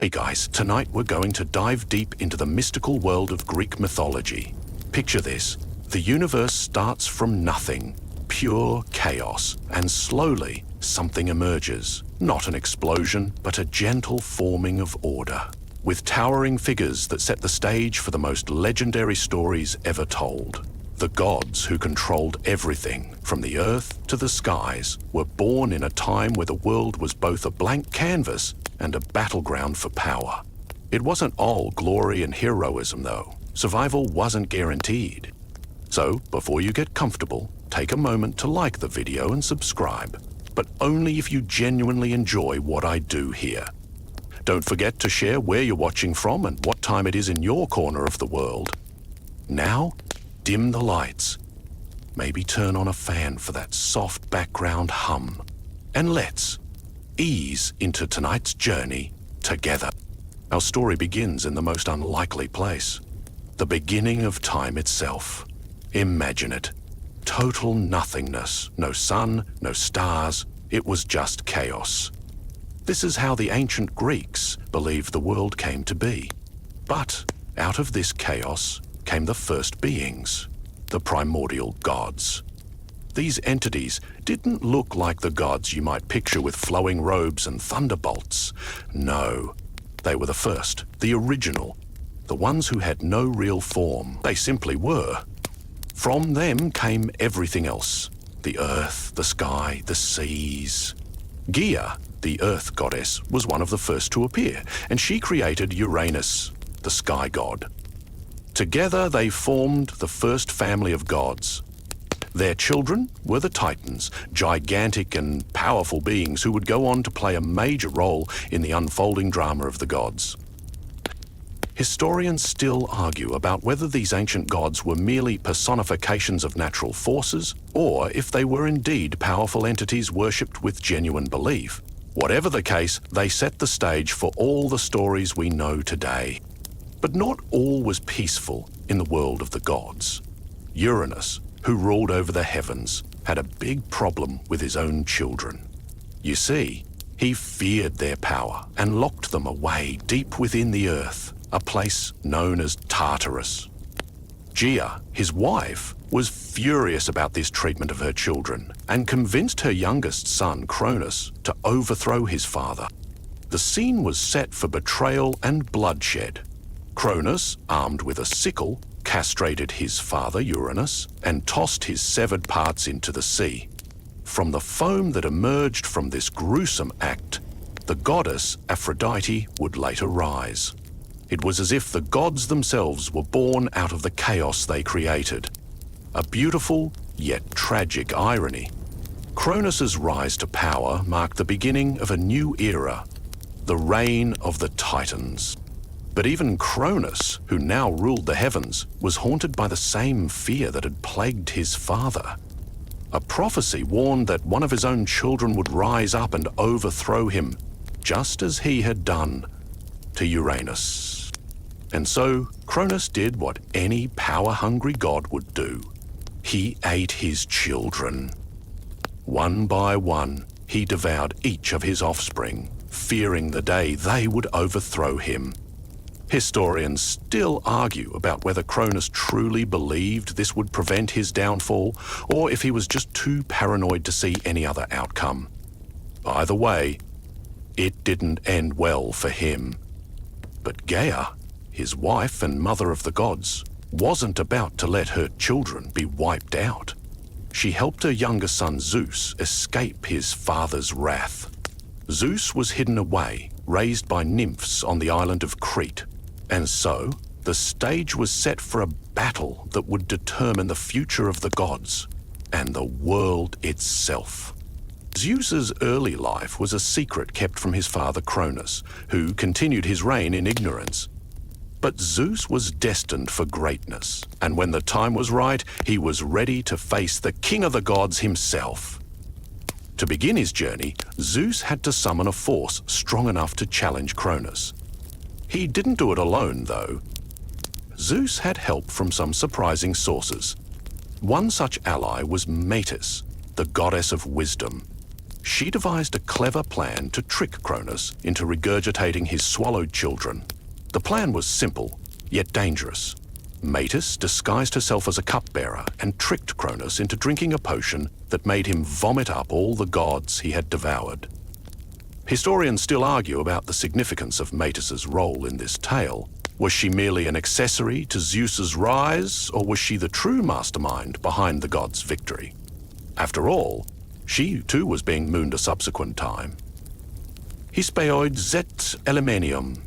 Hey guys, tonight we're going to dive deep into the mystical world of Greek mythology. Picture this: the universe starts from nothing, pure chaos, and slowly something emerges. Not an explosion, but a gentle forming of order, with towering figures that set the stage for the most legendary stories ever told. The gods who controlled everything, from the earth to the skies, were born in a time where the world was both a blank canvas and a battleground for power. It wasn't all glory and heroism, though. Survival wasn't guaranteed. So, before you get comfortable, take a moment to like the video and subscribe, but only if you genuinely enjoy what I do here. Don't forget to share where you're watching from and what time it is in your corner of the world. Now, dim the lights. Maybe turn on a fan for that soft background hum. And let's ease into tonight's journey together. Our story begins in the most unlikely place, the beginning of time itself. Imagine it. Total nothingness. No sun, no stars. It was just chaos. This is how the ancient Greeks believed the world came to be. But out of this chaos came the first beings, the primordial gods. These entities didn't look like the gods you might picture with flowing robes and thunderbolts. No, they were the first, the original, the ones who had no real form. They simply were. From them came everything else: the earth, the sky, the seas. Gaia, the earth goddess, was one of the first to appear, and she created Uranus, the sky god. Together they formed the first family of gods. Their children were the Titans, gigantic and powerful beings who would go on to play a major role in the unfolding drama of the gods. Historians still argue about whether these ancient gods were merely personifications of natural forces, or if they were indeed powerful entities worshipped with genuine belief. Whatever the case, they set the stage for all the stories we know today. But not all was peaceful in the world of the gods. Uranus, who ruled over the heavens, had a big problem with his own children. You see, he feared their power and locked them away deep within the earth, a place known as Tartarus. Gaia, his wife, was furious about this treatment of her children and convinced her youngest son, Cronus, to overthrow his father. The scene was set for betrayal and bloodshed. Cronus, armed with a sickle, castrated his father, Uranus, and tossed his severed parts into the sea. From the foam that emerged from this gruesome act, the goddess Aphrodite would later rise. It was as if the gods themselves were born out of the chaos they created. A beautiful, yet tragic irony. Cronus's rise to power marked the beginning of a new era, the reign of the Titans. But even Cronus, who now ruled the heavens, was haunted by the same fear that had plagued his father. A prophecy warned that one of his own children would rise up and overthrow him, just as he had done to Uranus. And so Cronus did what any power-hungry god would do. He ate his children. One by one, he devoured each of his offspring, fearing the day they would overthrow him. Historians still argue about whether Cronus truly believed this would prevent his downfall, or if he was just too paranoid to see any other outcome. Either way, it didn't end well for him. But Gaia, his wife and mother of the gods, wasn't about to let her children be wiped out. She helped her younger son Zeus escape his father's wrath. Zeus was hidden away, raised by nymphs on the island of Crete. And so, the stage was set for a battle that would determine the future of the gods and the world itself. Zeus's early life was a secret kept from his father Cronus, who continued his reign in ignorance. But Zeus was destined for greatness, and when the time was right, he was ready to face the king of the gods himself. To begin his journey, Zeus had to summon a force strong enough to challenge Cronus. He didn't do it alone, though. Zeus had help from some surprising sources. One such ally was Metis, the goddess of wisdom. she devised a clever plan to trick Cronus into regurgitating his swallowed children. The plan was simple, yet dangerous. Metis disguised herself as a cupbearer and tricked Cronus into drinking a potion that made him vomit up all the gods he had devoured. Historians still argue about the significance of Metis's role in this tale. Was she merely an accessory to Zeus's rise, or was she the true mastermind behind the god's victory? After all, she too was being mooned a subsequent time. Hispeoid zet elemenium.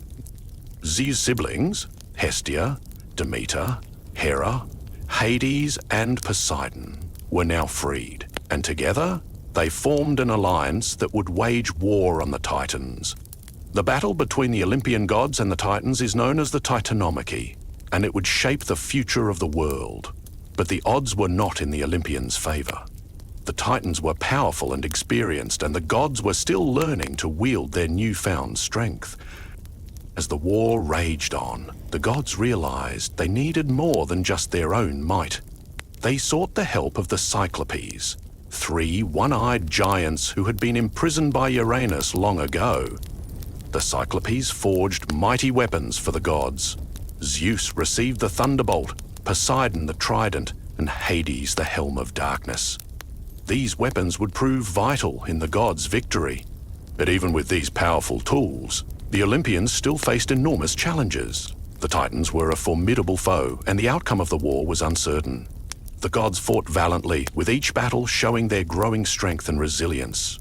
Zeus' siblings, Hestia, Demeter, Hera, Hades and Poseidon, were now freed, and together they formed an alliance that would wage war on the Titans. The battle between the Olympian gods and the Titans is known as the Titanomachy, and it would shape the future of the world. But the odds were not in the Olympians' favor. The Titans were powerful and experienced, and the gods were still learning to wield their newfound strength. As the war raged on, the gods realized they needed more than just their own might. They sought the help of the Cyclopes, 3 one-eyed giants who had been imprisoned by Uranus long ago. The Cyclopes forged mighty weapons for the gods. Zeus received the thunderbolt, Poseidon the trident, and Hades the helm of darkness. These weapons would prove vital in the gods' victory. But even with these powerful tools, the Olympians still faced enormous challenges. The Titans were a formidable foe, and the outcome of the war was uncertain. The gods fought valiantly, with each battle showing their growing strength and resilience.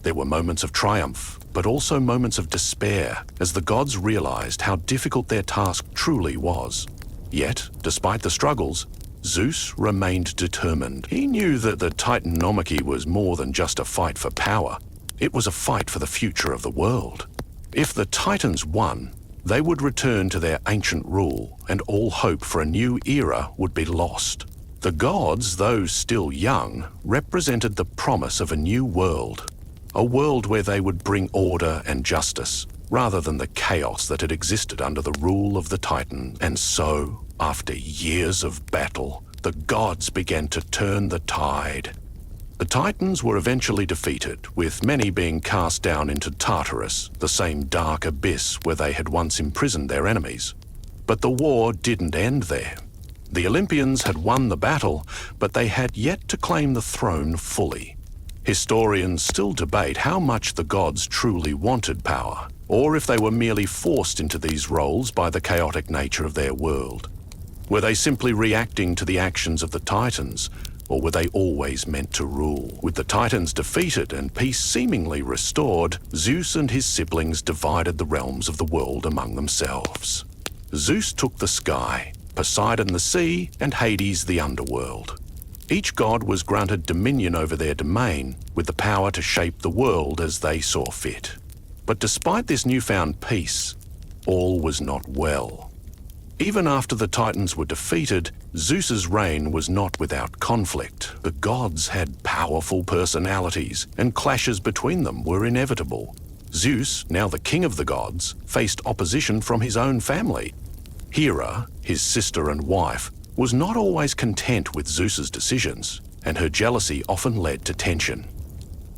There were moments of triumph, but also moments of despair, as the gods realized how difficult their task truly was. Yet, despite the struggles, Zeus remained determined. He knew that the Titanomachy was more than just a fight for power. It was a fight for the future of the world. If the Titans won, they would return to their ancient rule, and all hope for a new era would be lost. The gods, though still young, represented the promise of a new world. A world where they would bring order and justice, rather than the chaos that had existed under the rule of the Titan. And so, after years of battle, the gods began to turn the tide. The Titans were eventually defeated, with many being cast down into Tartarus, the same dark abyss where they had once imprisoned their enemies. But the war didn't end there. The Olympians had won the battle, but they had yet to claim the throne fully. Historians still debate how much the gods truly wanted power, or if they were merely forced into these roles by the chaotic nature of their world. Were they simply reacting to the actions of the Titans, or were they always meant to rule? With the Titans defeated and peace seemingly restored, Zeus and his siblings divided the realms of the world among themselves. Zeus took the sky, Poseidon the sea, and Hades the underworld. Each god was granted dominion over their domain, with the power to shape the world as they saw fit. But despite this newfound peace, all was not well. Even after the Titans were defeated, Zeus's reign was not without conflict. The gods had powerful personalities, and clashes between them were inevitable. Zeus, now the king of the gods, faced opposition from his own family. Hera, his sister and wife, was not always content with Zeus's decisions, and her jealousy often led to tension.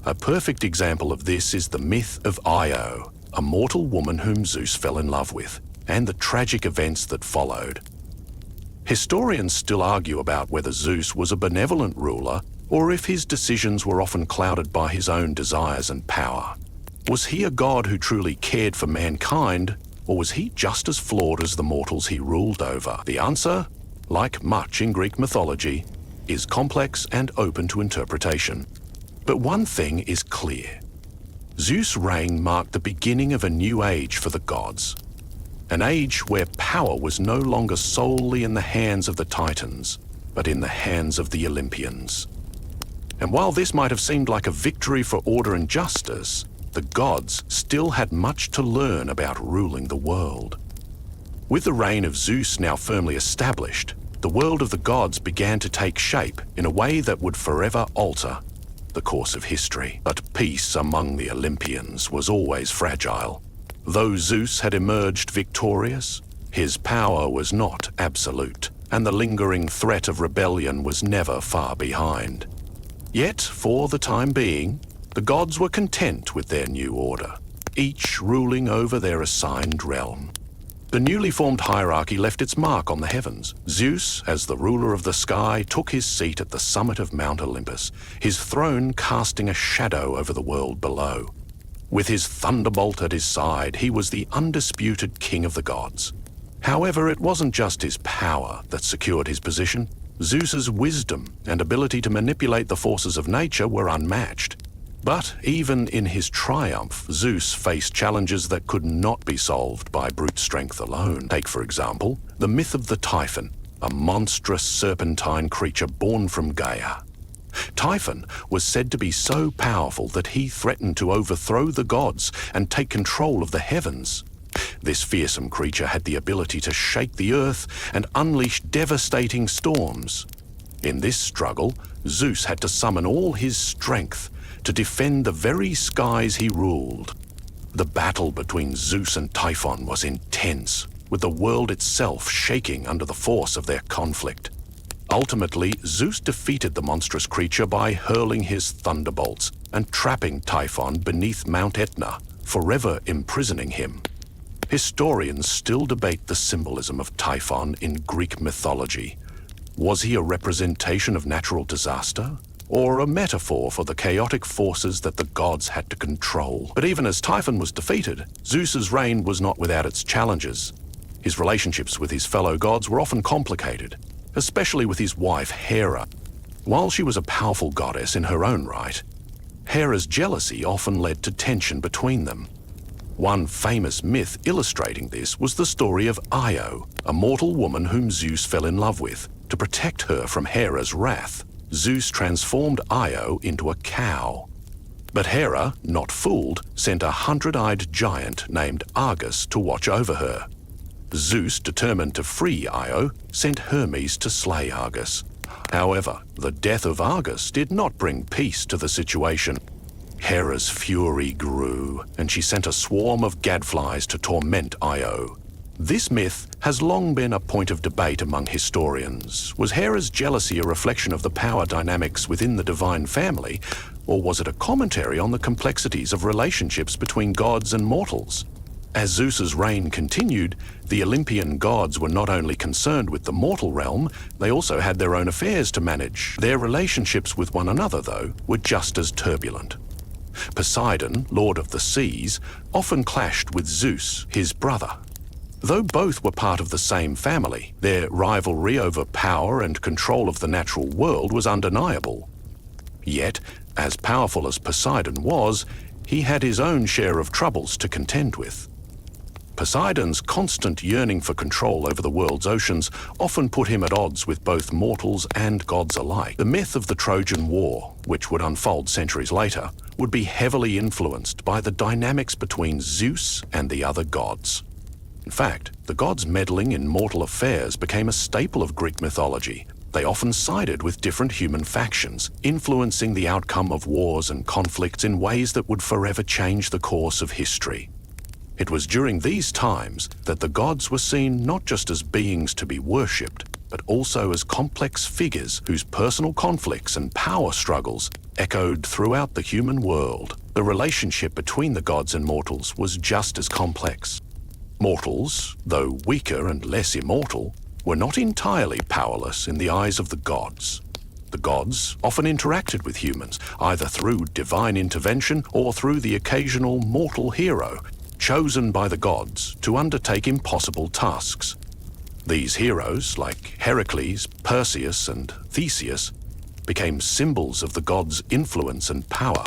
A perfect example of this is the myth of Io, a mortal woman whom Zeus fell in love with, and the tragic events that followed. Historians still argue about whether Zeus was a benevolent ruler, or if his decisions were often clouded by his own desires and power. Was he a god who truly cared for mankind, or was he just as flawed as the mortals he ruled over? The answer, like much in Greek mythology, is complex and open to interpretation. But one thing is clear. Zeus' reign marked the beginning of a new age for the gods. An age where power was no longer solely in the hands of the Titans, but in the hands of the Olympians. And while this might have seemed like a victory for order and justice, the gods still had much to learn about ruling the world. With the reign of Zeus now firmly established, the world of the gods began to take shape in a way that would forever alter the course of history. But peace among the Olympians was always fragile. Though Zeus had emerged victorious, his power was not absolute, and the lingering threat of rebellion was never far behind. Yet, for the time being, The gods were content with their new order, each ruling over their assigned realm. The newly formed hierarchy left its mark on the heavens. Zeus, as the ruler of the sky, took his seat at the summit of Mount Olympus, his throne casting a shadow over the world below. With his thunderbolt at his side, he was the undisputed king of the gods. However, it wasn't just his power that secured his position. Zeus's wisdom and ability to manipulate the forces of nature were unmatched. But even in his triumph, Zeus faced challenges that could not be solved by brute strength alone. Take, for example, the myth of the Typhon, a monstrous serpentine creature born from Gaia. Typhon was said to be so powerful that he threatened to overthrow the gods and take control of the heavens. This fearsome creature had the ability to shake the earth and unleash devastating storms. In this struggle, Zeus had to summon all his strength to defend the very skies he ruled. The battle between Zeus and Typhon was intense, with the world itself shaking under the force of their conflict. Ultimately, Zeus defeated the monstrous creature by hurling his thunderbolts and trapping Typhon beneath Mount Etna, forever imprisoning him. Historians still debate the symbolism of Typhon in Greek mythology. Was he a representation of natural disaster, or a metaphor for the chaotic forces that the gods had to control? But even as Typhon was defeated, Zeus's reign was not without its challenges. His relationships with his fellow gods were often complicated, especially with his wife Hera. While she was a powerful goddess in her own right, Hera's jealousy often led to tension between them. One famous myth illustrating this was the story of Io, a mortal woman whom Zeus fell in love with. To protect her from Hera's wrath, Zeus transformed Io into a cow. But Hera, not fooled, sent a 100-eyed giant named Argus to watch over her. Zeus, determined to free Io, sent Hermes to slay Argus. However, the death of Argus did not bring peace to the situation. Hera's fury grew, and she sent a swarm of gadflies to torment Io. This myth has long been a point of debate among historians. Was Hera's jealousy a reflection of the power dynamics within the divine family, or was it a commentary on the complexities of relationships between gods and mortals? As Zeus's reign continued, the Olympian gods were not only concerned with the mortal realm, they also had their own affairs to manage. Their relationships with one another, though, were just as turbulent. Poseidon, lord of the seas, often clashed with Zeus, his brother. Though both were part of the same family, their rivalry over power and control of the natural world was undeniable. Yet, as powerful as Poseidon was, he had his own share of troubles to contend with. Poseidon's constant yearning for control over the world's oceans often put him at odds with both mortals and gods alike. The myth of the Trojan War, which would unfold centuries later, would be heavily influenced by the dynamics between Zeus and the other gods. In fact, the gods meddling in mortal affairs became a staple of Greek mythology. They often sided with different human factions, influencing the outcome of wars and conflicts in ways that would forever change the course of history. It was during these times that the gods were seen not just as beings to be worshipped, but also as complex figures whose personal conflicts and power struggles echoed throughout the human world. The relationship between the gods and mortals was just as complex. Mortals, though weaker and less immortal, were not entirely powerless in the eyes of the gods. The gods often interacted with humans, either through divine intervention or through the occasional mortal hero, chosen by the gods to undertake impossible tasks. These heroes, like Heracles, Perseus, and Theseus, became symbols of the gods' influence and power,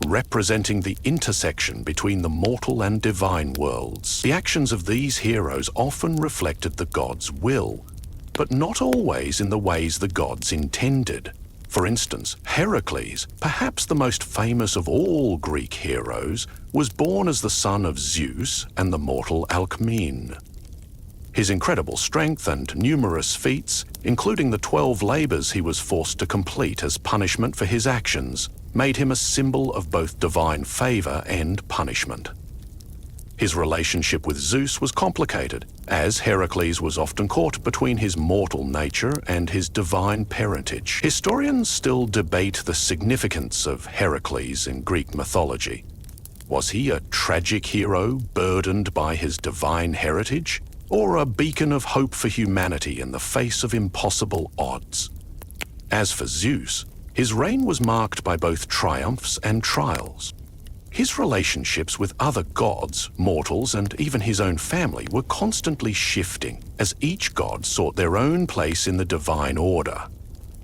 representing the intersection between the mortal and divine worlds. The actions of these heroes often reflected the gods' will, but not always in the ways the gods intended. For instance, Heracles, perhaps the most famous of all Greek heroes, was born as the son of Zeus and the mortal Alcmene. His incredible strength and numerous feats, including the 12 labors he was forced to complete as punishment for his actions, made him a symbol of both divine favor and punishment. His relationship with Zeus was complicated, as Heracles was often caught between his mortal nature and his divine parentage. Historians still debate the significance of Heracles in Greek mythology. Was he a tragic hero burdened by his divine heritage, or a beacon of hope for humanity in the face of impossible odds? As for Zeus, his reign was marked by both triumphs and trials. His relationships with other gods, mortals, and even his own family were constantly shifting as each god sought their own place in the divine order.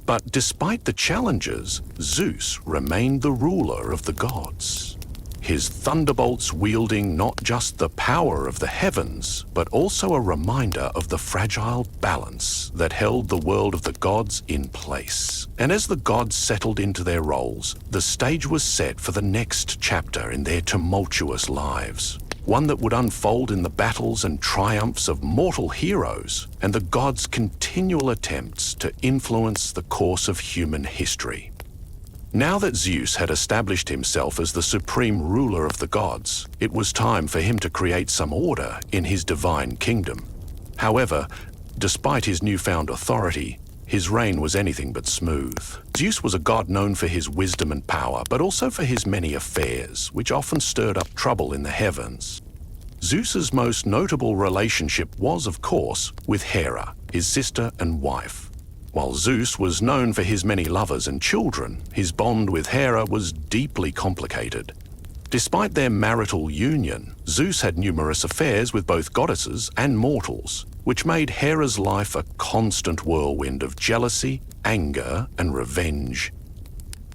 But despite the challenges, Zeus remained the ruler of the gods. His thunderbolts wielding not just the power of the heavens, but also a reminder of the fragile balance that held the world of the gods in place. And as the gods settled into their roles, the stage was set for the next chapter in their tumultuous lives, one that would unfold in the battles and triumphs of mortal heroes and the gods' continual attempts to influence the course of human history. Now that Zeus had established himself as the supreme ruler of the gods, it was time for him to create some order in his divine kingdom. However, despite his newfound authority, his reign was anything but smooth. Zeus was a god known for his wisdom and power, but also for his many affairs, which often stirred up trouble in the heavens. Zeus's most notable relationship was, of course, with Hera, his sister and wife. While Zeus was known for his many lovers and children, his bond with Hera was deeply complicated. Despite their marital union, Zeus had numerous affairs with both goddesses and mortals, which made Hera's life a constant whirlwind of jealousy, anger, and revenge.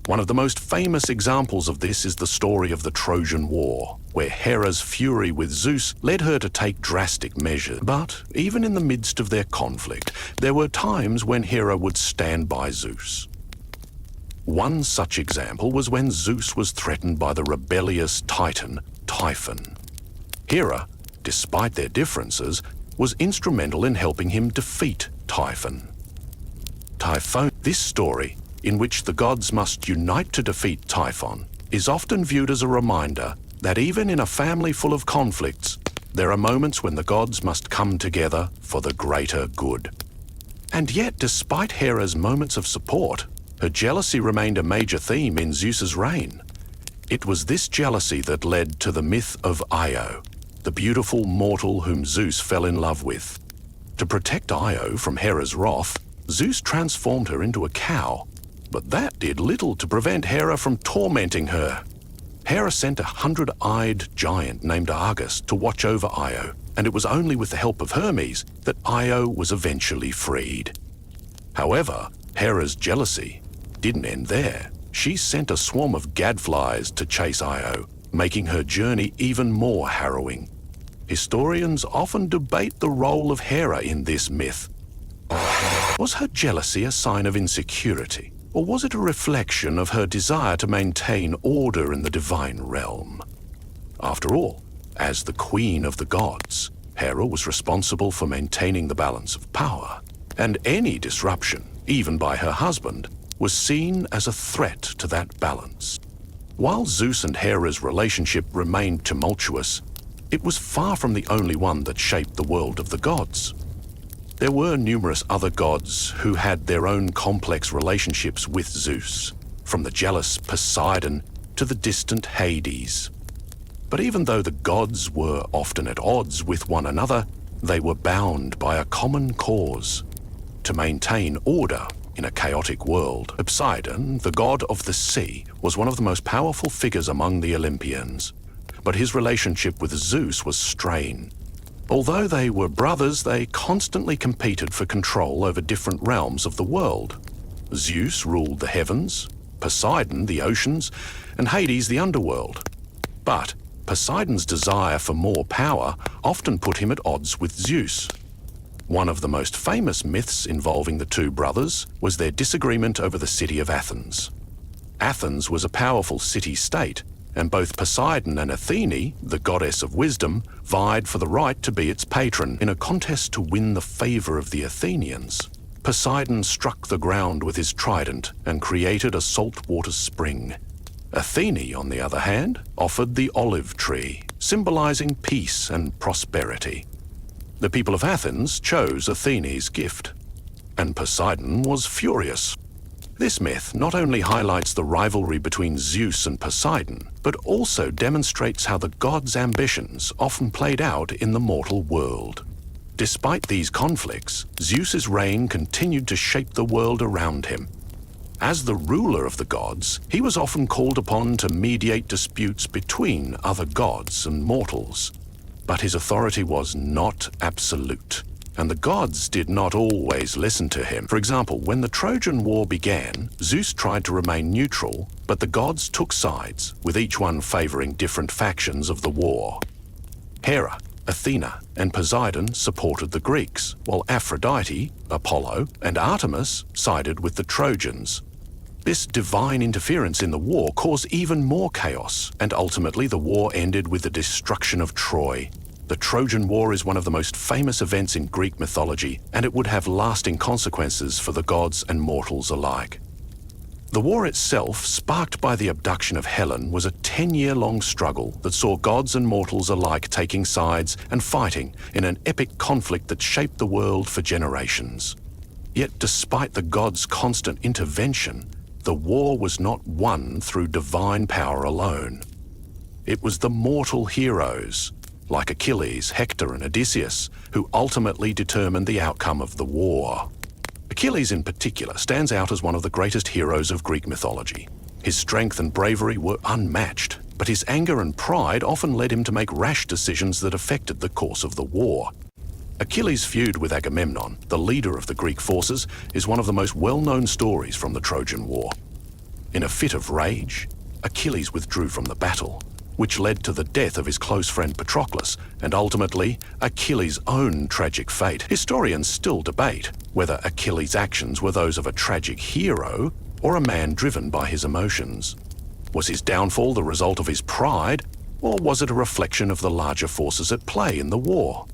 One of the most famous examples of this is the story of the Trojan War, where Hera's fury with Zeus led her to take drastic measures. But even in the midst of their conflict, there were times when Hera would stand by Zeus. One such example was when Zeus was threatened by the rebellious Titan, Typhon. Hera, despite their differences, was instrumental in helping him defeat Typhon. This story, in which the gods must unite to defeat Typhon, is often viewed as a reminder that even in a family full of conflicts, there are moments when the gods must come together for the greater good. And yet, despite Hera's moments of support, her jealousy remained a major theme in Zeus's reign. It was this jealousy that led to the myth of Io, the beautiful mortal whom Zeus fell in love with. To protect Io from Hera's wrath, Zeus transformed her into a cow, but that did little to prevent Hera from tormenting her. Hera sent a 100-eyed giant named Argus to watch over Io, and it was only with the help of Hermes that Io was eventually freed. However, Hera's jealousy didn't end there. She sent a swarm of gadflies to chase Io, making her journey even more harrowing. Historians often debate the role of Hera in this myth. Was her jealousy a sign of insecurity, or was it a reflection of her desire to maintain order in the divine realm? After all, as the queen of the gods, Hera was responsible for maintaining the balance of power, and any disruption, even by her husband, was seen as a threat to that balance. While Zeus and Hera's relationship remained tumultuous, it was far from the only one that shaped the world of the gods. There were numerous other gods who had their own complex relationships with Zeus, from the jealous Poseidon to the distant Hades. But even though the gods were often at odds with one another, they were bound by a common cause: to maintain order in a chaotic world. Poseidon, the god of the sea, was one of the most powerful figures among the Olympians, but his relationship with Zeus was strained. Although they were brothers, they constantly competed for control over different realms of the world. Zeus ruled the heavens, Poseidon the oceans, and Hades the underworld. But Poseidon's desire for more power often put him at odds with Zeus. One of the most famous myths involving the two brothers was their disagreement over the city of Athens. Athens was a powerful city-state, and both Poseidon and Athene, the goddess of wisdom, vied for the right to be its patron in a contest to win the favor of the Athenians. Poseidon struck the ground with his trident and created a saltwater spring. Athene, on the other hand, offered the olive tree, symbolizing peace and prosperity. The people of Athens chose Athene's gift, and Poseidon was furious. This myth not only highlights the rivalry between Zeus and Poseidon, but also demonstrates how the gods' ambitions often played out in the mortal world. Despite these conflicts, Zeus's reign continued to shape the world around him. As the ruler of the gods, he was often called upon to mediate disputes between other gods and mortals. But his authority was not absolute, and the gods did not always listen to him. For example, when the Trojan War began, Zeus tried to remain neutral, but the gods took sides, with each one favoring different factions of the war. Hera, Athena, and Poseidon supported the Greeks, while Aphrodite, Apollo, and Artemis sided with the Trojans. This divine interference in the war caused even more chaos, and ultimately the war ended with the destruction of Troy. The Trojan War is one of the most famous events in Greek mythology, and it would have lasting consequences for the gods and mortals alike. The war itself, sparked by the abduction of Helen, was a 10-year-long struggle that saw gods and mortals alike taking sides and fighting in an epic conflict that shaped the world for generations. Yet despite the gods' constant intervention, the war was not won through divine power alone. It was the mortal heroes, like Achilles, Hector, and Odysseus, who ultimately determined the outcome of the war. Achilles in particular stands out as one of the greatest heroes of Greek mythology. His strength and bravery were unmatched, but his anger and pride often led him to make rash decisions that affected the course of the war. Achilles' feud with Agamemnon, the leader of the Greek forces, is one of the most well-known stories from the Trojan War. In a fit of rage, Achilles withdrew from the battle, which led to the death of his close friend Patroclus, and ultimately Achilles' own tragic fate. Historians still debate whether Achilles' actions were those of a tragic hero or a man driven by his emotions. Was his downfall the result of his pride, or was it a reflection of the larger forces at play in the war?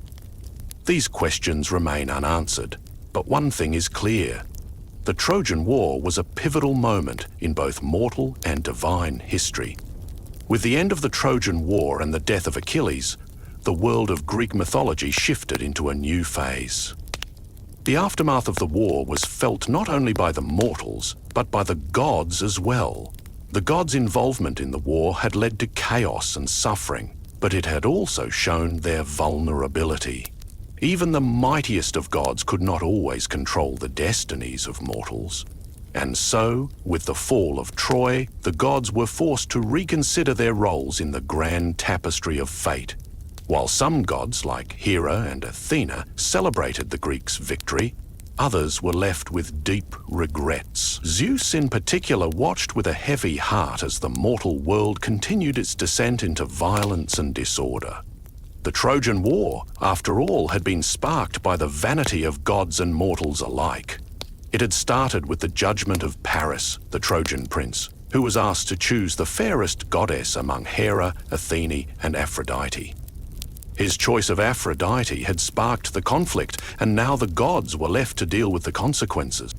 These questions remain unanswered, but one thing is clear. The Trojan War was a pivotal moment in both mortal and divine history. With the end of the Trojan War and the death of Achilles, the world of Greek mythology shifted into a new phase. The aftermath of the war was felt not only by the mortals, but by the gods as well. The gods' involvement in the war had led to chaos and suffering, but it had also shown their vulnerability. Even the mightiest of gods could not always control the destinies of mortals. And so, with the fall of Troy, the gods were forced to reconsider their roles in the grand tapestry of fate. While some gods, like Hera and Athena, celebrated the Greeks' victory, others were left with deep regrets. Zeus in particular watched with a heavy heart as the mortal world continued its descent into violence and disorder. The Trojan War, after all, had been sparked by the vanity of gods and mortals alike. It had started with the judgment of Paris, the Trojan prince, who was asked to choose the fairest goddess among Hera, Athene, and Aphrodite. His choice of Aphrodite had sparked the conflict, and now the gods were left to deal with the consequences.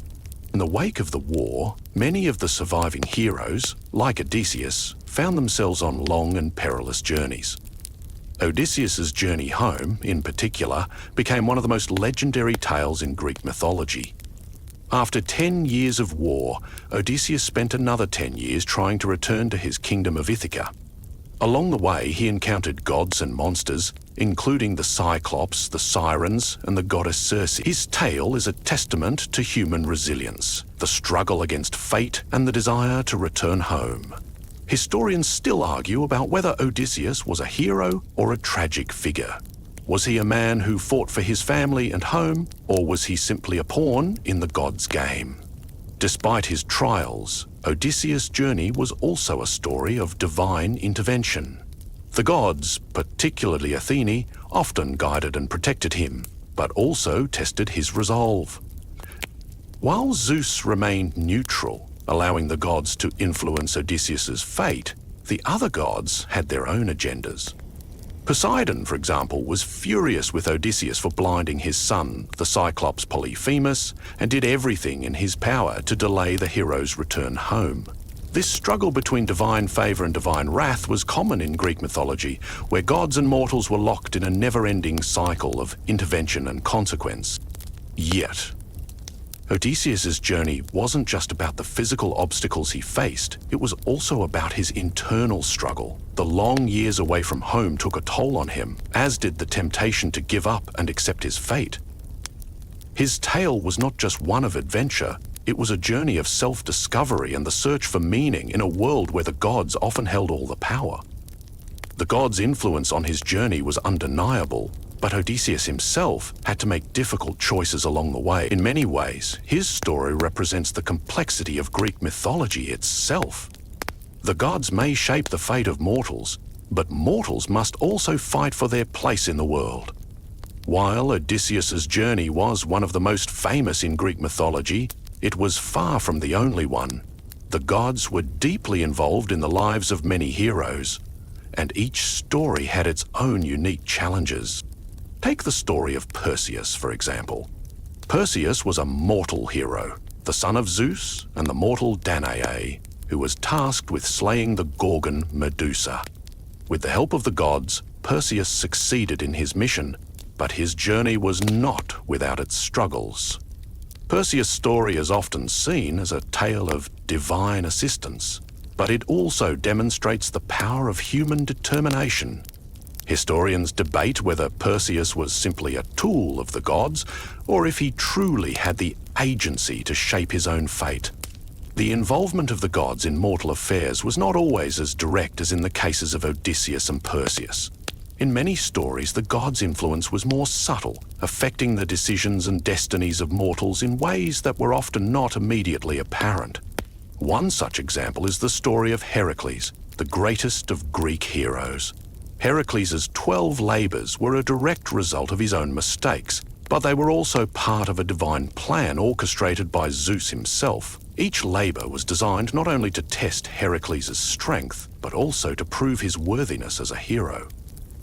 In the wake of the war, many of the surviving heroes, like Odysseus, found themselves on long and perilous journeys. Odysseus's journey home, in particular, became one of the most legendary tales in Greek mythology. After 10 years of war, Odysseus spent another 10 years trying to return to his kingdom of Ithaca. Along the way, he encountered gods and monsters, including the Cyclops, the Sirens, and the goddess Circe. His tale is a testament to human resilience, the struggle against fate, and the desire to return home. Historians still argue about whether Odysseus was a hero or a tragic figure. Was he a man who fought for his family and home, or was he simply a pawn in the gods' game? Despite his trials, Odysseus' journey was also a story of divine intervention. The gods, particularly Athene, often guided and protected him, but also tested his resolve. While Zeus remained neutral, allowing the gods to influence Odysseus's fate, the other gods had their own agendas. Poseidon, for example, was furious with Odysseus for blinding his son, the Cyclops Polyphemus, and did everything in his power to delay the hero's return home. This struggle between divine favor and divine wrath was common in Greek mythology, where gods and mortals were locked in a never-ending cycle of intervention and consequence. Yet, Odysseus's journey wasn't just about the physical obstacles he faced, it was also about his internal struggle. The long years away from home took a toll on him, as did the temptation to give up and accept his fate. His tale was not just one of adventure, it was a journey of self-discovery and the search for meaning in a world where the gods often held all the power. The gods' influence on his journey was undeniable, but Odysseus himself had to make difficult choices along the way. In many ways, his story represents the complexity of Greek mythology itself. The gods may shape the fate of mortals, but mortals must also fight for their place in the world. While Odysseus's journey was one of the most famous in Greek mythology, it was far from the only one. The gods were deeply involved in the lives of many heroes, and each story had its own unique challenges. Take the story of Perseus, for example. Perseus was a mortal hero, the son of Zeus and the mortal Danae, who was tasked with slaying the Gorgon Medusa. With the help of the gods, Perseus succeeded in his mission, but his journey was not without its struggles. Perseus' story is often seen as a tale of divine assistance, but it also demonstrates the power of human determination. Historians debate whether Perseus was simply a tool of the gods, or if he truly had the agency to shape his own fate. The involvement of the gods in mortal affairs was not always as direct as in the cases of Odysseus and Perseus. In many stories, the gods' influence was more subtle, affecting the decisions and destinies of mortals in ways that were often not immediately apparent. One such example is the story of Heracles, the greatest of Greek heroes. Heracles' 12 labors were a direct result of his own mistakes, but they were also part of a divine plan orchestrated by Zeus himself. Each labor was designed not only to test Heracles' strength, but also to prove his worthiness as a hero.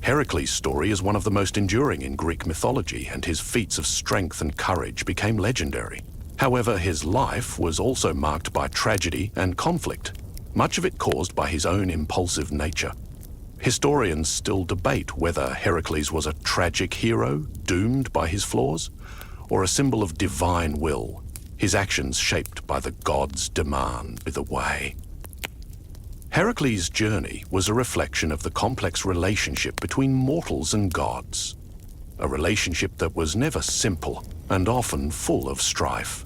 Heracles' story is one of the most enduring in Greek mythology, and his feats of strength and courage became legendary. However, his life was also marked by tragedy and conflict, much of it caused by his own impulsive nature. Historians still debate whether Heracles was a tragic hero, doomed by his flaws, or a symbol of divine will, his actions shaped by the gods' demand. Either way, Heracles' journey was a reflection of the complex relationship between mortals and gods, a relationship that was never simple and often full of strife.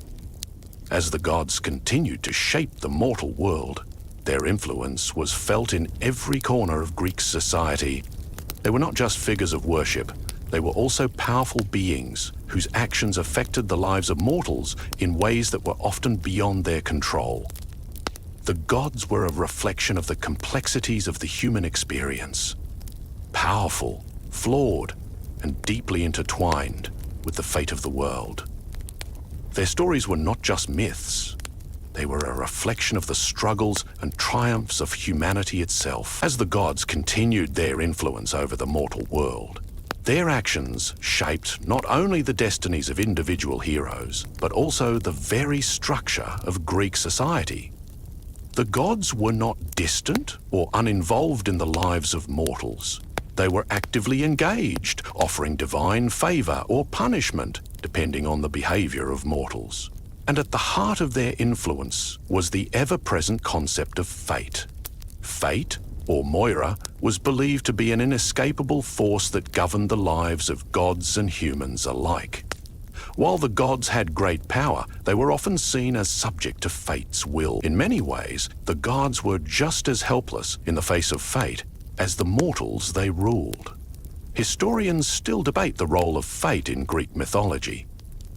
As the gods continued to shape the mortal world, their influence was felt in every corner of Greek society. They were not just figures of worship, they were also powerful beings whose actions affected the lives of mortals in ways that were often beyond their control. The gods were a reflection of the complexities of the human experience, powerful, flawed, and deeply intertwined with the fate of the world. Their stories were not just myths, they were a reflection of the struggles and triumphs of humanity itself. As the gods continued their influence over the mortal world, their actions shaped not only the destinies of individual heroes, but also the very structure of Greek society. The gods were not distant or uninvolved in the lives of mortals. They were actively engaged, offering divine favor or punishment, depending on the behavior of mortals. And at the heart of their influence was the ever-present concept of fate. Fate, or Moira, was believed to be an inescapable force that governed the lives of gods and humans alike. While the gods had great power, they were often seen as subject to fate's will. In many ways, the gods were just as helpless in the face of fate as the mortals they ruled. Historians still debate the role of fate in Greek mythology.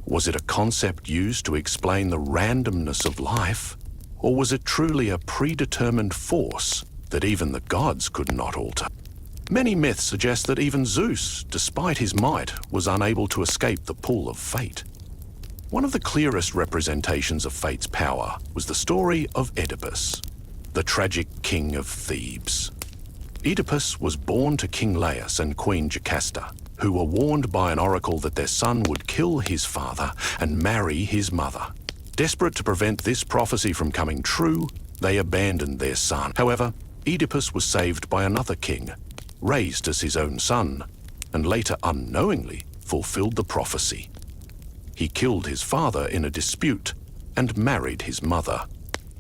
Was it a concept used to explain the randomness of life, or was it truly a predetermined force that even the gods could not alter? Many myths suggest that even Zeus, despite his might, was unable to escape the pull of fate. One of the clearest representations of fate's power was the story of Oedipus, the tragic king of Thebes. Oedipus was born to King Laius and Queen Jocasta, who were warned by an oracle that their son would kill his father and marry his mother. Desperate to prevent this prophecy from coming true, They abandoned their son. However, Oedipus was saved by another king, raised as his own son, and later unknowingly fulfilled the prophecy. He killed his father in a dispute and married his mother,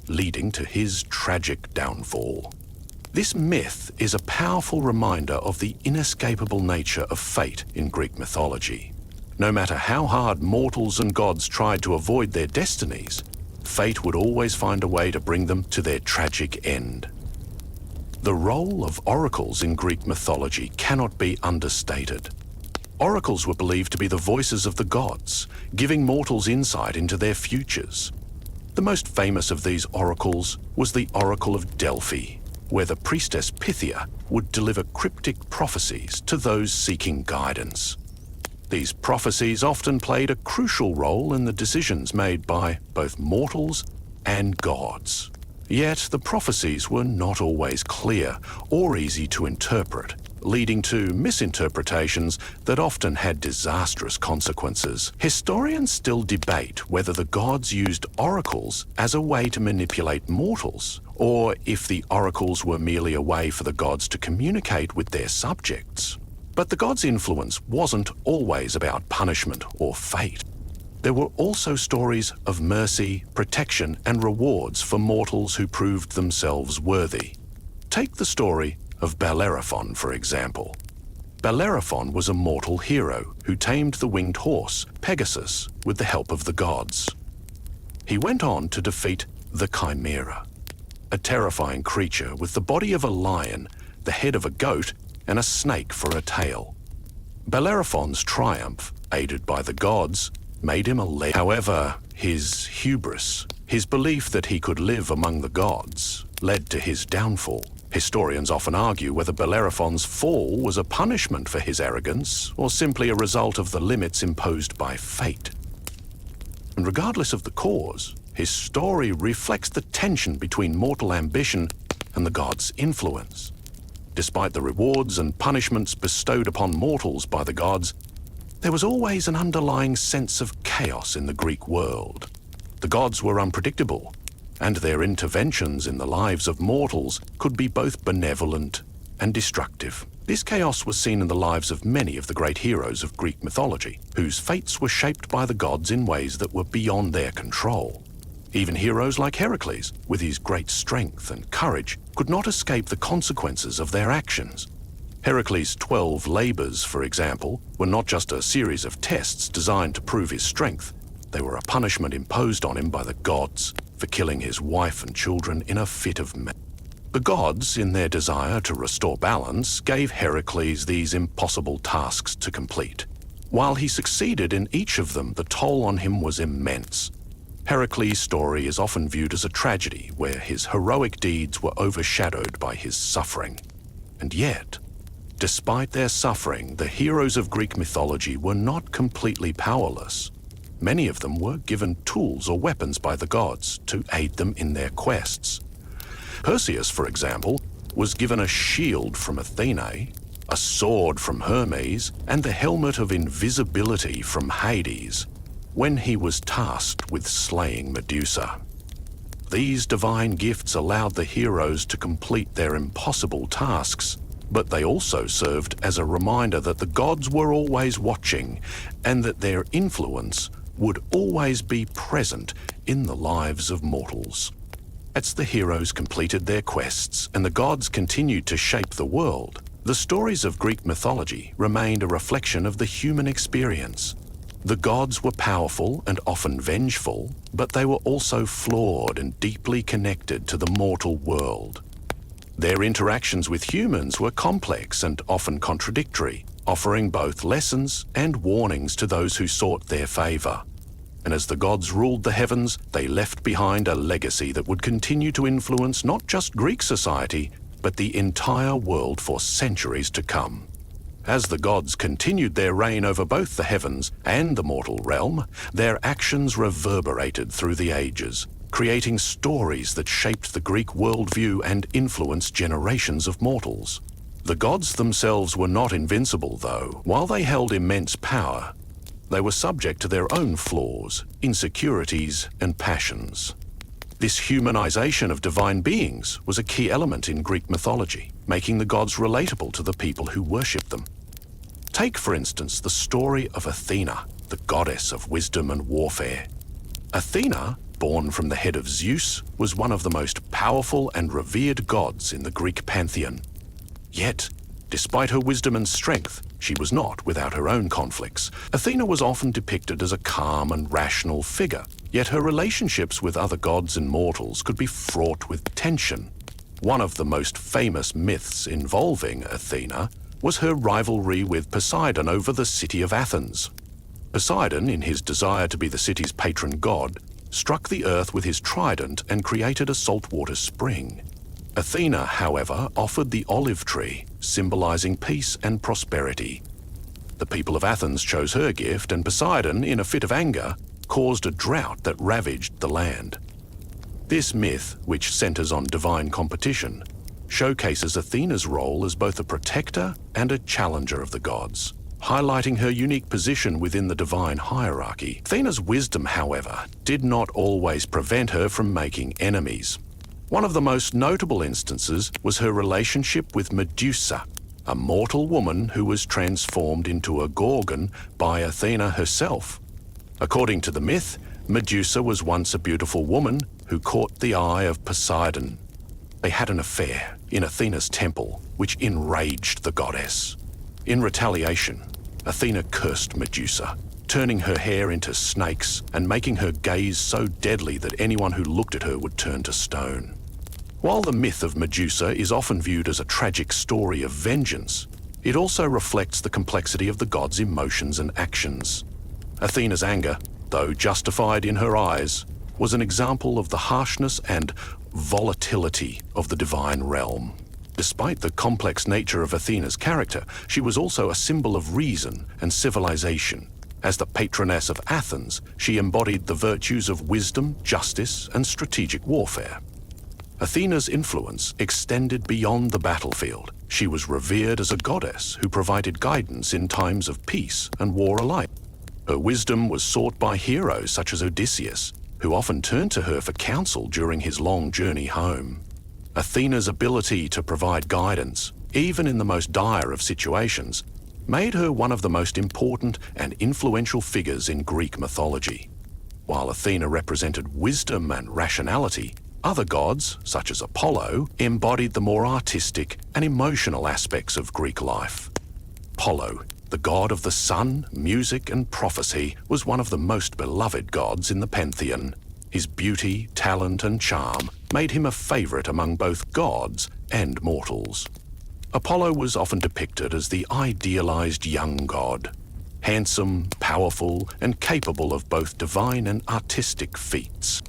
leading to his tragic downfall. This myth is a powerful reminder of the inescapable nature of fate in Greek mythology. No matter how hard mortals and gods tried to avoid their destinies, fate would always find a way to bring them to their tragic end. The role of oracles in Greek mythology cannot be understated. Oracles were believed to be the voices of the gods, giving mortals insight into their futures. The most famous of these oracles was the Oracle of Delphi, where the priestess Pythia would deliver cryptic prophecies to those seeking guidance. These prophecies often played a crucial role in the decisions made by both mortals and gods. Yet the prophecies were not always clear or easy to interpret, leading to misinterpretations that often had disastrous consequences. Historians still debate whether the gods used oracles as a way to manipulate mortals, or if the oracles were merely a way for the gods to communicate with their subjects. But the gods' influence wasn't always about punishment or fate. There were also stories of mercy, protection, and rewards for mortals who proved themselves worthy. Take the story of Bellerophon, for example. Bellerophon was a mortal hero who tamed the winged horse, Pegasus, with the help of the gods. He went on to defeat the Chimera, a terrifying creature with the body of a lion, the head of a goat, and a snake for a tail. Bellerophon's triumph, aided by the gods, made him a legend. However, his hubris, his belief that he could live among the gods, led to his downfall. Historians often argue whether Bellerophon's fall was a punishment for his arrogance or simply a result of the limits imposed by fate. And regardless of the cause, his story reflects the tension between mortal ambition and the gods' influence. Despite the rewards and punishments bestowed upon mortals by the gods, there was always an underlying sense of chaos in the Greek world. The gods were unpredictable, and their interventions in the lives of mortals could be both benevolent and destructive. This chaos was seen in the lives of many of the great heroes of Greek mythology, whose fates were shaped by the gods in ways that were beyond their control. Even heroes like Heracles, with his great strength and courage, could not escape the consequences of their actions. Heracles' 12 labors, for example, were not just a series of tests designed to prove his strength. They were a punishment imposed on him by the gods for killing his wife and children in a fit of madness. The gods, in their desire to restore balance, gave Heracles these impossible tasks to complete. While he succeeded in each of them, the toll on him was immense. Heracles' story is often viewed as a tragedy where his heroic deeds were overshadowed by his suffering. And yet, despite their suffering, the heroes of Greek mythology were not completely powerless. Many of them were given tools or weapons by the gods to aid them in their quests. Perseus, for example, was given a shield from Athene, a sword from Hermes, and the helmet of invisibility from Hades, when he was tasked with slaying Medusa. These divine gifts allowed the heroes to complete their impossible tasks, but they also served as a reminder that the gods were always watching and that their influence would always be present in the lives of mortals. As the heroes completed their quests and the gods continued to shape the world, the stories of Greek mythology remained a reflection of the human experience. The gods were powerful and often vengeful, but they were also flawed and deeply connected to the mortal world. Their interactions with humans were complex and often contradictory, offering both lessons and warnings to those who sought their favor. And as the gods ruled the heavens, they left behind a legacy that would continue to influence not just Greek society, but the entire world for centuries to come. As the gods continued their reign over both the heavens and the mortal realm, their actions reverberated through the ages, creating stories that shaped the Greek worldview and influenced generations of mortals. The gods themselves were not invincible, though. While they held immense power, they were subject to their own flaws, insecurities, and passions. This humanization of divine beings was a key element in Greek mythology, making the gods relatable to the people who worship them. Take, for instance, the story of Athena, the goddess of wisdom and warfare. Athena, born from the head of Zeus, was one of the most powerful and revered gods in the Greek pantheon. Yet, despite her wisdom and strength, she was not without her own conflicts. Athena was often depicted as a calm and rational figure, yet her relationships with other gods and mortals could be fraught with tension. One of the most famous myths involving Athena was her rivalry with Poseidon over the city of Athens. Poseidon, in his desire to be the city's patron god, struck the earth with his trident and created a saltwater spring. Athena, however, offered the olive tree, symbolizing peace and prosperity. The people of Athens chose her gift, and Poseidon, in a fit of anger, caused a drought that ravaged the land. This myth, which centers on divine competition, showcases Athena's role as both a protector and a challenger of the gods, highlighting her unique position within the divine hierarchy. Athena's wisdom, however, did not always prevent her from making enemies. One of the most notable instances was her relationship with Medusa, a mortal woman who was transformed into a gorgon by Athena herself. According to the myth, Medusa was once a beautiful woman who caught the eye of Poseidon. They had an affair in Athena's temple, which enraged the goddess. In retaliation, Athena cursed Medusa, turning her hair into snakes and making her gaze so deadly that anyone who looked at her would turn to stone. While the myth of Medusa is often viewed as a tragic story of vengeance, it also reflects the complexity of the gods' emotions and actions. Athena's anger, though justified in her eyes, was an example of the harshness and volatility of the divine realm. Despite the complex nature of Athena's character, she was also a symbol of reason and civilization. As the patroness of Athens, she embodied the virtues of wisdom, justice, and strategic warfare. Athena's influence extended beyond the battlefield. She was revered as a goddess who provided guidance in times of peace and war alike. Her wisdom was sought by heroes such as Odysseus, who often turned to her for counsel during his long journey home. Athena's ability to provide guidance, even in the most dire of situations, made her one of the most important and influential figures in Greek mythology. While Athena represented wisdom and rationality, other gods, such as Apollo, embodied the more artistic and emotional aspects of Greek life. Apollo, the god of the sun, music, and prophecy, was one of the most beloved gods in the pantheon. His beauty, talent, and charm made him a favorite among both gods and mortals. Apollo was often depicted as the idealized young god, handsome, powerful, and capable of both divine and artistic feats.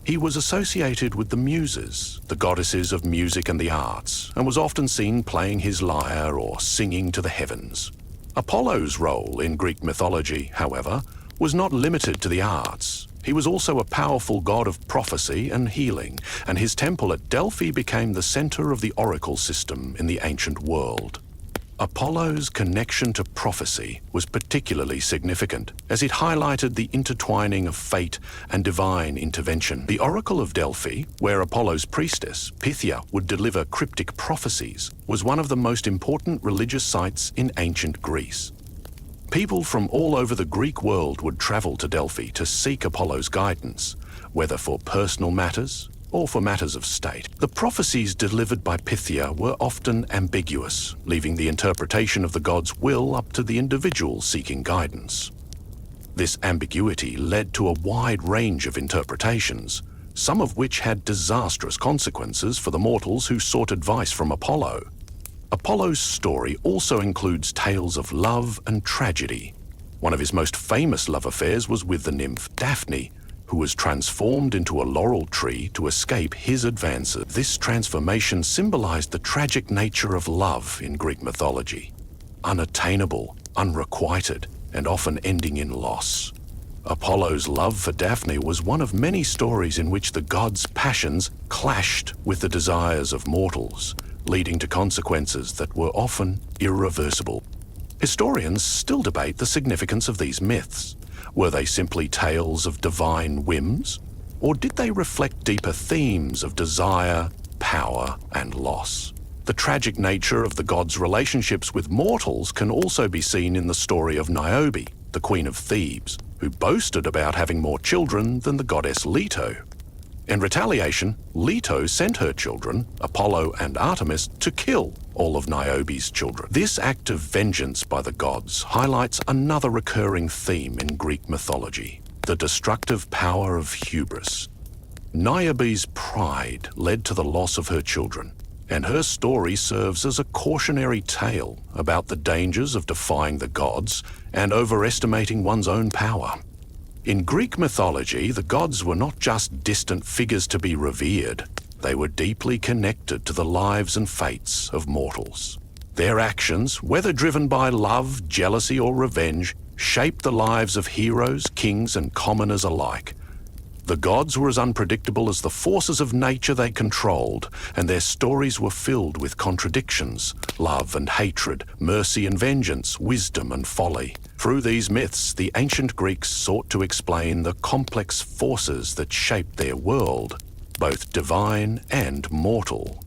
He was associated with the Muses, the goddesses of music and the arts, and was often seen playing his lyre or singing to the heavens. Apollo's role in Greek mythology, however, was not limited to the arts. He was also a powerful god of prophecy and healing, and his temple at Delphi became the center of the oracle system in the ancient world. Apollo's connection to prophecy was particularly significant, as it highlighted the intertwining of fate and divine intervention. The Oracle of Delphi, where Apollo's priestess, Pythia, would deliver cryptic prophecies, was one of the most important religious sites in ancient Greece. People from all over the Greek world would travel to Delphi to seek Apollo's guidance, whether for personal matters or for matters of state. The prophecies delivered by Pythia were often ambiguous, leaving the interpretation of the god's will up to the individual seeking guidance. This ambiguity led to a wide range of interpretations, some of which had disastrous consequences for the mortals who sought advice from Apollo. Apollo's story also includes tales of love and tragedy. One of his most famous love affairs was with the nymph Daphne, who was transformed into a laurel tree to escape his advances. This transformation symbolized the tragic nature of love in Greek mythology, unattainable, unrequited, and often ending in loss. Apollo's love for Daphne was one of many stories in which the god's passions clashed with the desires of mortals, leading to consequences that were often irreversible. Historians still debate the significance of these myths. Were they simply tales of divine whims? Or did they reflect deeper themes of desire, power, and loss? The tragic nature of the gods' relationships with mortals can also be seen in the story of Niobe, the queen of Thebes, who boasted about having more children than the goddess Leto. In retaliation, Leto sent her children, Apollo and Artemis, to kill all of Niobe's children. This act of vengeance by the gods highlights another recurring theme in Greek mythology: the destructive power of hubris. Niobe's pride led to the loss of her children, and her story serves as a cautionary tale about the dangers of defying the gods and overestimating one's own power. In Greek mythology, the gods were not just distant figures to be revered. They were deeply connected to the lives and fates of mortals. Their actions, whether driven by love, jealousy, or revenge, shaped the lives of heroes, kings, and commoners alike. The gods were as unpredictable as the forces of nature they controlled, and their stories were filled with contradictions: love and hatred, mercy and vengeance, wisdom and folly. Through these myths, the ancient Greeks sought to explain the complex forces that shaped their world, both divine and mortal.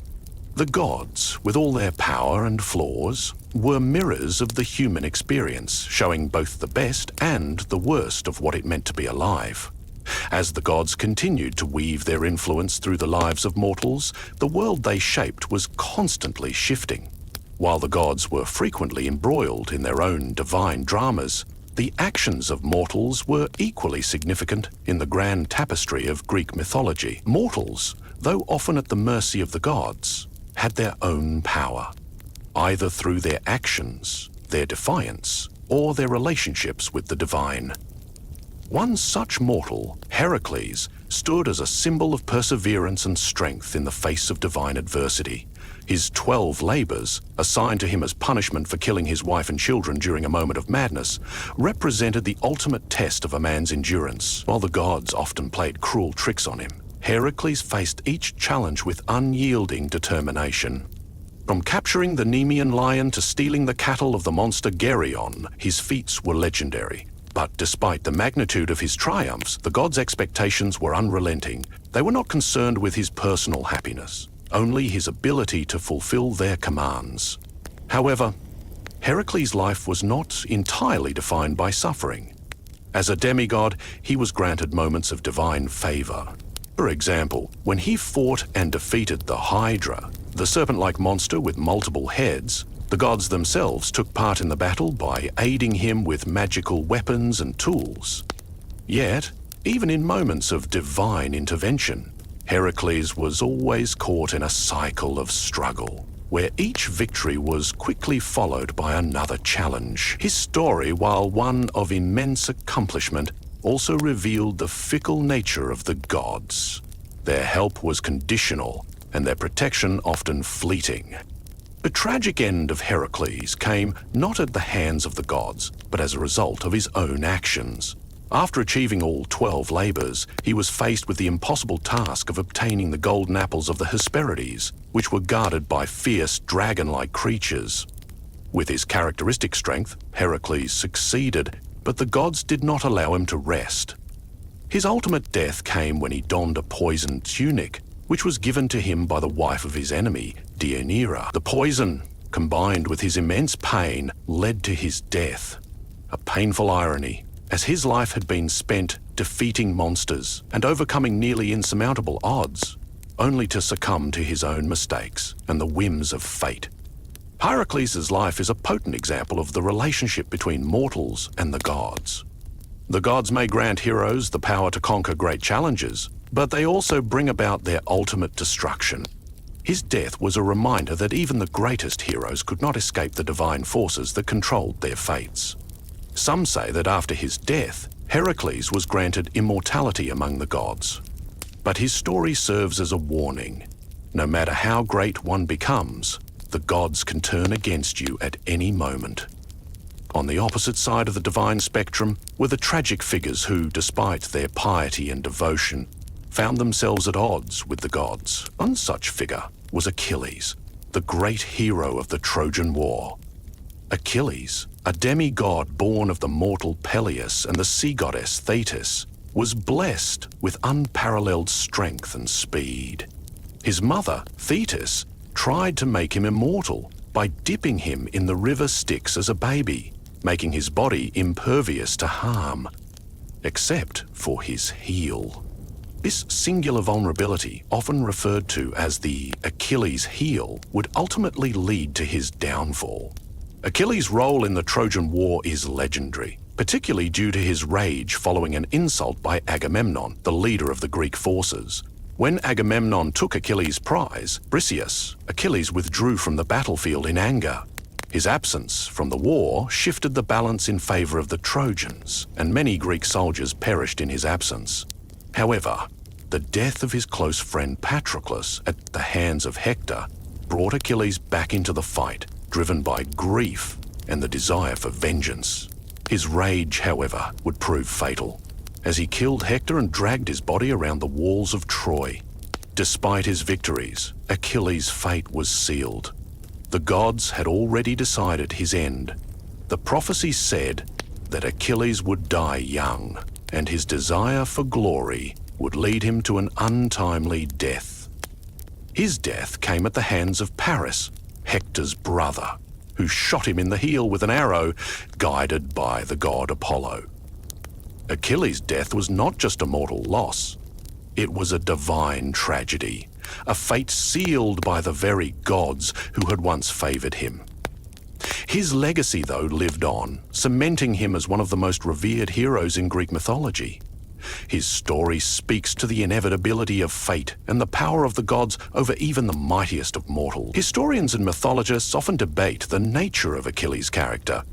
The gods, with all their power and flaws, were mirrors of the human experience, showing both the best and the worst of what it meant to be alive. As the gods continued to weave their influence through the lives of mortals, the world they shaped was constantly shifting. While the gods were frequently embroiled in their own divine dramas, the actions of mortals were equally significant in the grand tapestry of Greek mythology. Mortals, though often at the mercy of the gods, had their own power, either through their actions, their defiance, or their relationships with the divine. One such mortal, Heracles, stood as a symbol of perseverance and strength in the face of divine adversity. His 12 labors, assigned to him as punishment for killing his wife and children during a moment of madness, represented the ultimate test of a man's endurance. While the gods often played cruel tricks on him, Heracles faced each challenge with unyielding determination. From capturing the Nemean lion to stealing the cattle of the monster Geryon, his feats were legendary. But despite the magnitude of his triumphs, the gods' expectations were unrelenting. They were not concerned with his personal happiness, only his ability to fulfill their commands. However, Heracles' life was not entirely defined by suffering. As a demigod, he was granted moments of divine favor. For example, when he fought and defeated the Hydra, the serpent-like monster with multiple heads, the gods themselves took part in the battle by aiding him with magical weapons and tools. Yet, even in moments of divine intervention, Heracles was always caught in a cycle of struggle, where each victory was quickly followed by another challenge. His story, while one of immense accomplishment, also revealed the fickle nature of the gods. Their help was conditional, and their protection often fleeting. The tragic end of Heracles came not at the hands of the gods, but as a result of his own actions. After achieving all 12 labors, he was faced with the impossible task of obtaining the golden apples of the Hesperides, which were guarded by fierce dragon-like creatures. With his characteristic strength, Heracles succeeded, but the gods did not allow him to rest. His ultimate death came when he donned a poisoned tunic, which was given to him by the wife of his enemy, Deianira. The poison, combined with his immense pain, led to his death. A painful irony, as his life had been spent defeating monsters and overcoming nearly insurmountable odds, only to succumb to his own mistakes and the whims of fate. Heracles' life is a potent example of the relationship between mortals and the gods. The gods may grant heroes the power to conquer great challenges, but they also bring about their ultimate destruction. His death was a reminder that even the greatest heroes could not escape the divine forces that controlled their fates. Some say that after his death, Heracles was granted immortality among the gods. But his story serves as a warning. No matter how great one becomes, the gods can turn against you at any moment. On the opposite side of the divine spectrum were the tragic figures who, despite their piety and devotion, found themselves at odds with the gods. One such figure was Achilles, the great hero of the Trojan War. Achilles, a demigod born of the mortal Peleus and the sea goddess Thetis, was blessed with unparalleled strength and speed. His mother, Thetis, tried to make him immortal by dipping him in the river Styx as a baby, making his body impervious to harm, except for his heel. This singular vulnerability, often referred to as the Achilles heel, would ultimately lead to his downfall. Achilles' role in the Trojan War is legendary, particularly due to his rage following an insult by Agamemnon, the leader of the Greek forces. When Agamemnon took Achilles' prize, Briseis, Achilles withdrew from the battlefield in anger. His absence from the war shifted the balance in favor of the Trojans, and many Greek soldiers perished in his absence. However, the death of his close friend Patroclus at the hands of Hector brought Achilles back into the fight, driven by grief and the desire for vengeance. His rage, however, would prove fatal, as he killed Hector and dragged his body around the walls of Troy. Despite his victories, Achilles' fate was sealed. The gods had already decided his end. The prophecy said that Achilles would die young, and his desire for glory would lead him to an untimely death. His death came at the hands of Paris, Hector's brother, who shot him in the heel with an arrow, guided by the god Apollo. Achilles' death was not just a mortal loss. It was a divine tragedy, a fate sealed by the very gods who had once favored him. His legacy, though, lived on, cementing him as one of the most revered heroes in Greek mythology. His story speaks to the inevitability of fate and the power of the gods over even the mightiest of mortals. Historians and mythologists often debate the nature of Achilles' character.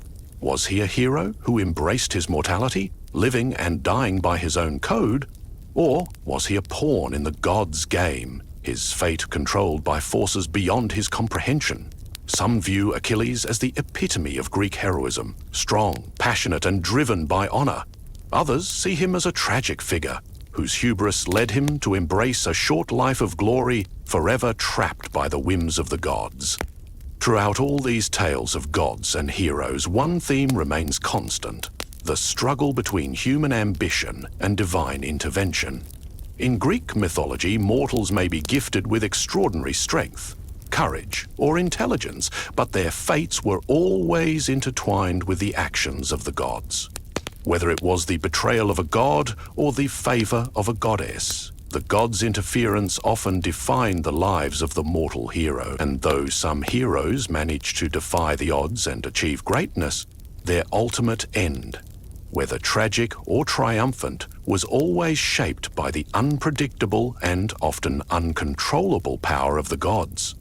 Was he a hero who embraced his mortality, living and dying by his own code? Or was he a pawn in the gods' game, his fate controlled by forces beyond his comprehension? Some view Achilles as the epitome of Greek heroism, strong, passionate, and driven by honor. Others see him as a tragic figure, whose hubris led him to embrace a short life of glory, forever trapped by the whims of the gods. Throughout all these tales of gods and heroes, one theme remains constant: the struggle between human ambition and divine intervention. In Greek mythology, mortals may be gifted with extraordinary strength, courage, or intelligence, but their fates were always intertwined with the actions of the gods. Whether it was the betrayal of a god or the favor of a goddess, the gods' interference often defined the lives of the mortal hero. And though some heroes managed to defy the odds and achieve greatness, their ultimate end, whether tragic or triumphant, was always shaped by the unpredictable and often uncontrollable power of the gods.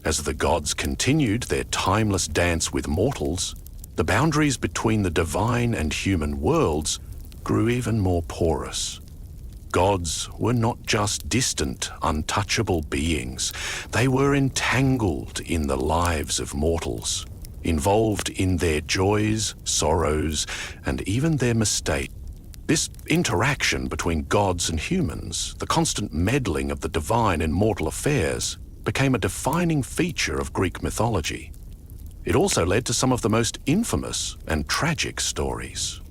As the gods continued their timeless dance with mortals, the boundaries between the divine and human worlds grew even more porous. Gods were not just distant, untouchable beings. They were entangled in the lives of mortals, involved in their joys, sorrows, and even their mistakes. This interaction between gods and humans, the constant meddling of the divine in mortal affairs, became a defining feature of Greek mythology. It also led to some of the most infamous and tragic stories.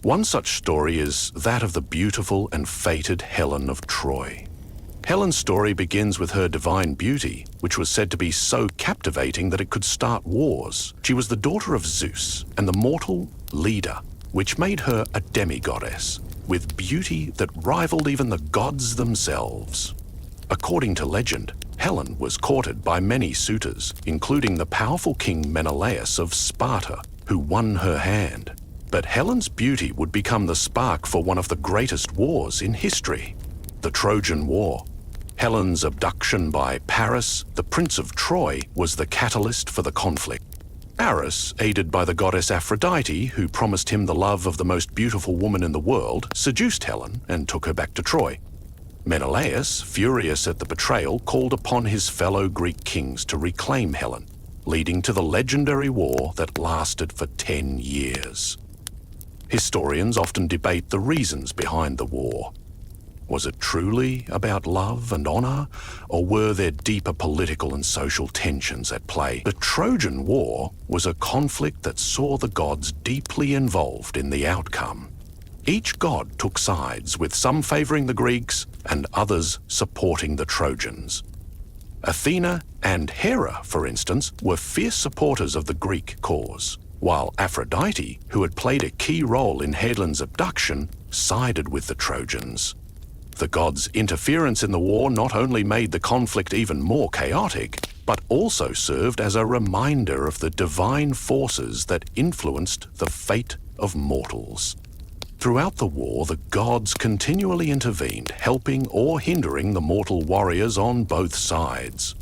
One such story is that of the beautiful and fated Helen of Troy. Helen's story begins with her divine beauty, which was said to be so captivating that it could start wars. She was the daughter of Zeus and the mortal Leda, which made her a demigoddess, with beauty that rivaled even the gods themselves. According to legend, Helen was courted by many suitors, including the powerful king Menelaus of Sparta, who won her hand. But Helen's beauty would become the spark for one of the greatest wars in history, the Trojan War. Helen's abduction by Paris, the Prince of Troy, was the catalyst for the conflict. Paris, aided by the goddess Aphrodite, who promised him the love of the most beautiful woman in the world, seduced Helen and took her back to Troy. Menelaus, furious at the betrayal, called upon his fellow Greek kings to reclaim Helen, leading to the legendary war that lasted for 10 years. Historians often debate the reasons behind the war. Was it truly about love and honor, or were there deeper political and social tensions at play? The Trojan War was a conflict that saw the gods deeply involved in the outcome. Each god took sides, with some favoring the Greeks and others supporting the Trojans. Athena and Hera, for instance, were fierce supporters of the Greek cause, while Aphrodite, who had played a key role in Helen's abduction, sided with the Trojans. The gods' interference in the war not only made the conflict even more chaotic, but also served as a reminder of the divine forces that influenced the fate of mortals. Throughout the war, the gods continually intervened, helping or hindering the mortal warriors on both sides.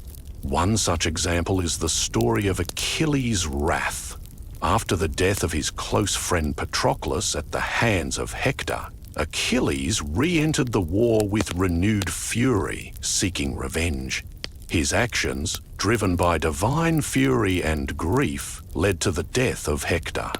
One such example is the story of Achilles' wrath. After the death of his close friend Patroclus at the hands of Hector, Achilles re-entered the war with renewed fury, seeking revenge. His actions, driven by divine fury and grief, led to the death of Hector.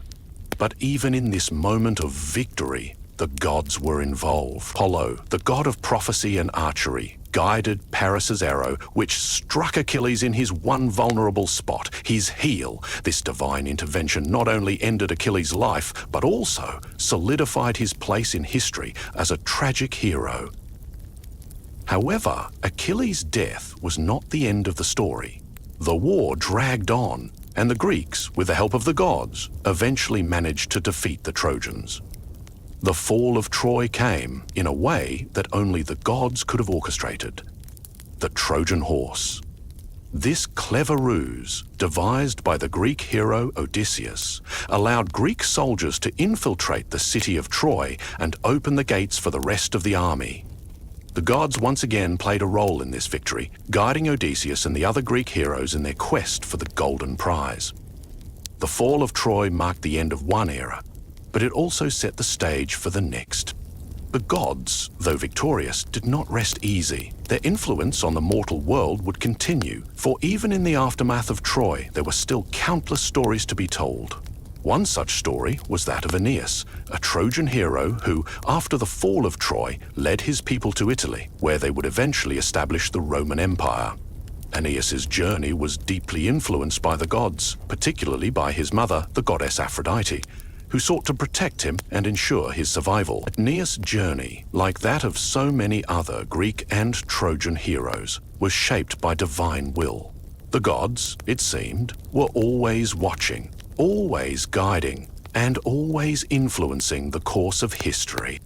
But even in this moment of victory, the gods were involved. Apollo, the god of prophecy and archery, guided Paris's arrow, which struck Achilles in his one vulnerable spot, his heel. This divine intervention not only ended Achilles' life, but also solidified his place in history as a tragic hero. However, Achilles' death was not the end of the story. The war dragged on, and the Greeks, with the help of the gods, eventually managed to defeat the Trojans. The fall of Troy came in a way that only the gods could have orchestrated. The Trojan horse. This clever ruse, devised by the Greek hero Odysseus, allowed Greek soldiers to infiltrate the city of Troy and open the gates for the rest of the army. The gods once again played a role in this victory, guiding Odysseus and the other Greek heroes in their quest for the golden prize. The fall of Troy marked the end of one era, but it also set the stage for the next. The gods, though victorious, did not rest easy. Their influence on the mortal world would continue, for even in the aftermath of Troy, there were still countless stories to be told. One such story was that of Aeneas, a Trojan hero who, after the fall of Troy, led his people to Italy, where they would eventually establish the Roman Empire. Aeneas's journey was deeply influenced by the gods, particularly by his mother, the goddess Aphrodite, who sought to protect him and ensure his survival. Aeneas' journey, like that of so many other Greek and Trojan heroes, was shaped by divine will. The gods, it seemed, were always watching, always guiding, and always influencing the course of history.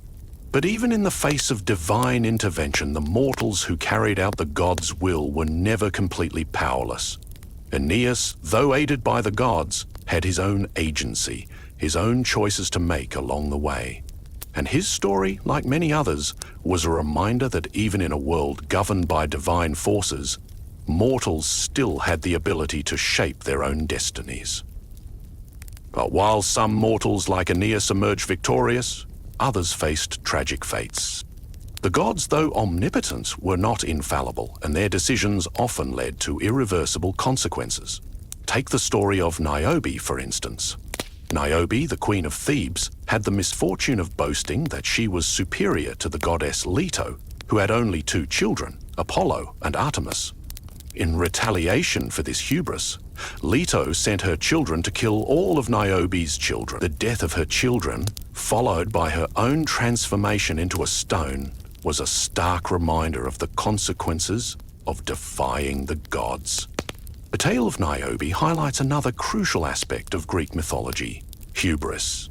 But even in the face of divine intervention, the mortals who carried out the gods' will were never completely powerless. Aeneas, though aided by the gods, had his own agency, his own choices to make along the way. And his story, like many others, was a reminder that even in a world governed by divine forces, mortals still had the ability to shape their own destinies. But while some mortals like Aeneas emerged victorious, others faced tragic fates. The gods, though omnipotent, were not infallible, and their decisions often led to irreversible consequences. Take the story of Niobe, for instance. Niobe, the queen of Thebes, had the misfortune of boasting that she was superior to the goddess Leto, who had only two children, Apollo and Artemis. In retaliation for this hubris, Leto sent her children to kill all of Niobe's children. The death of her children, followed by her own transformation into a stone, was a stark reminder of the consequences of defying the gods. The tale of Niobe highlights another crucial aspect of Greek mythology: hubris.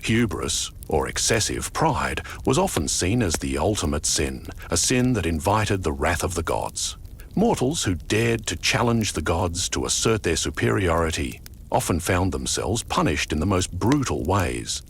Hubris, or excessive pride, was often seen as the ultimate sin, a sin that invited the wrath of the gods. Mortals who dared to challenge the gods to assert their superiority often found themselves punished in the most brutal ways.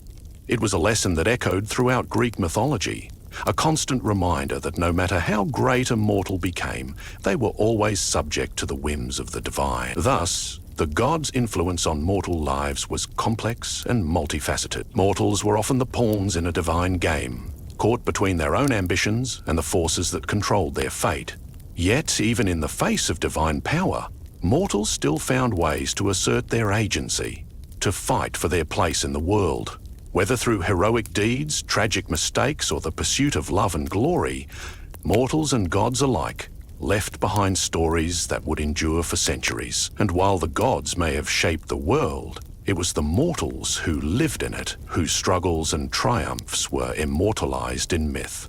It was a lesson that echoed throughout Greek mythology, a constant reminder that no matter how great a mortal became, they were always subject to the whims of the divine. Thus, the gods' influence on mortal lives was complex and multifaceted. Mortals were often the pawns in a divine game, caught between their own ambitions and the forces that controlled their fate. Yet, even in the face of divine power, mortals still found ways to assert their agency, to fight for their place in the world. Whether through heroic deeds, tragic mistakes, or the pursuit of love and glory, mortals and gods alike left behind stories that would endure for centuries. And while the gods may have shaped the world, It was the mortals who lived in it, whose struggles and triumphs were immortalized in myth.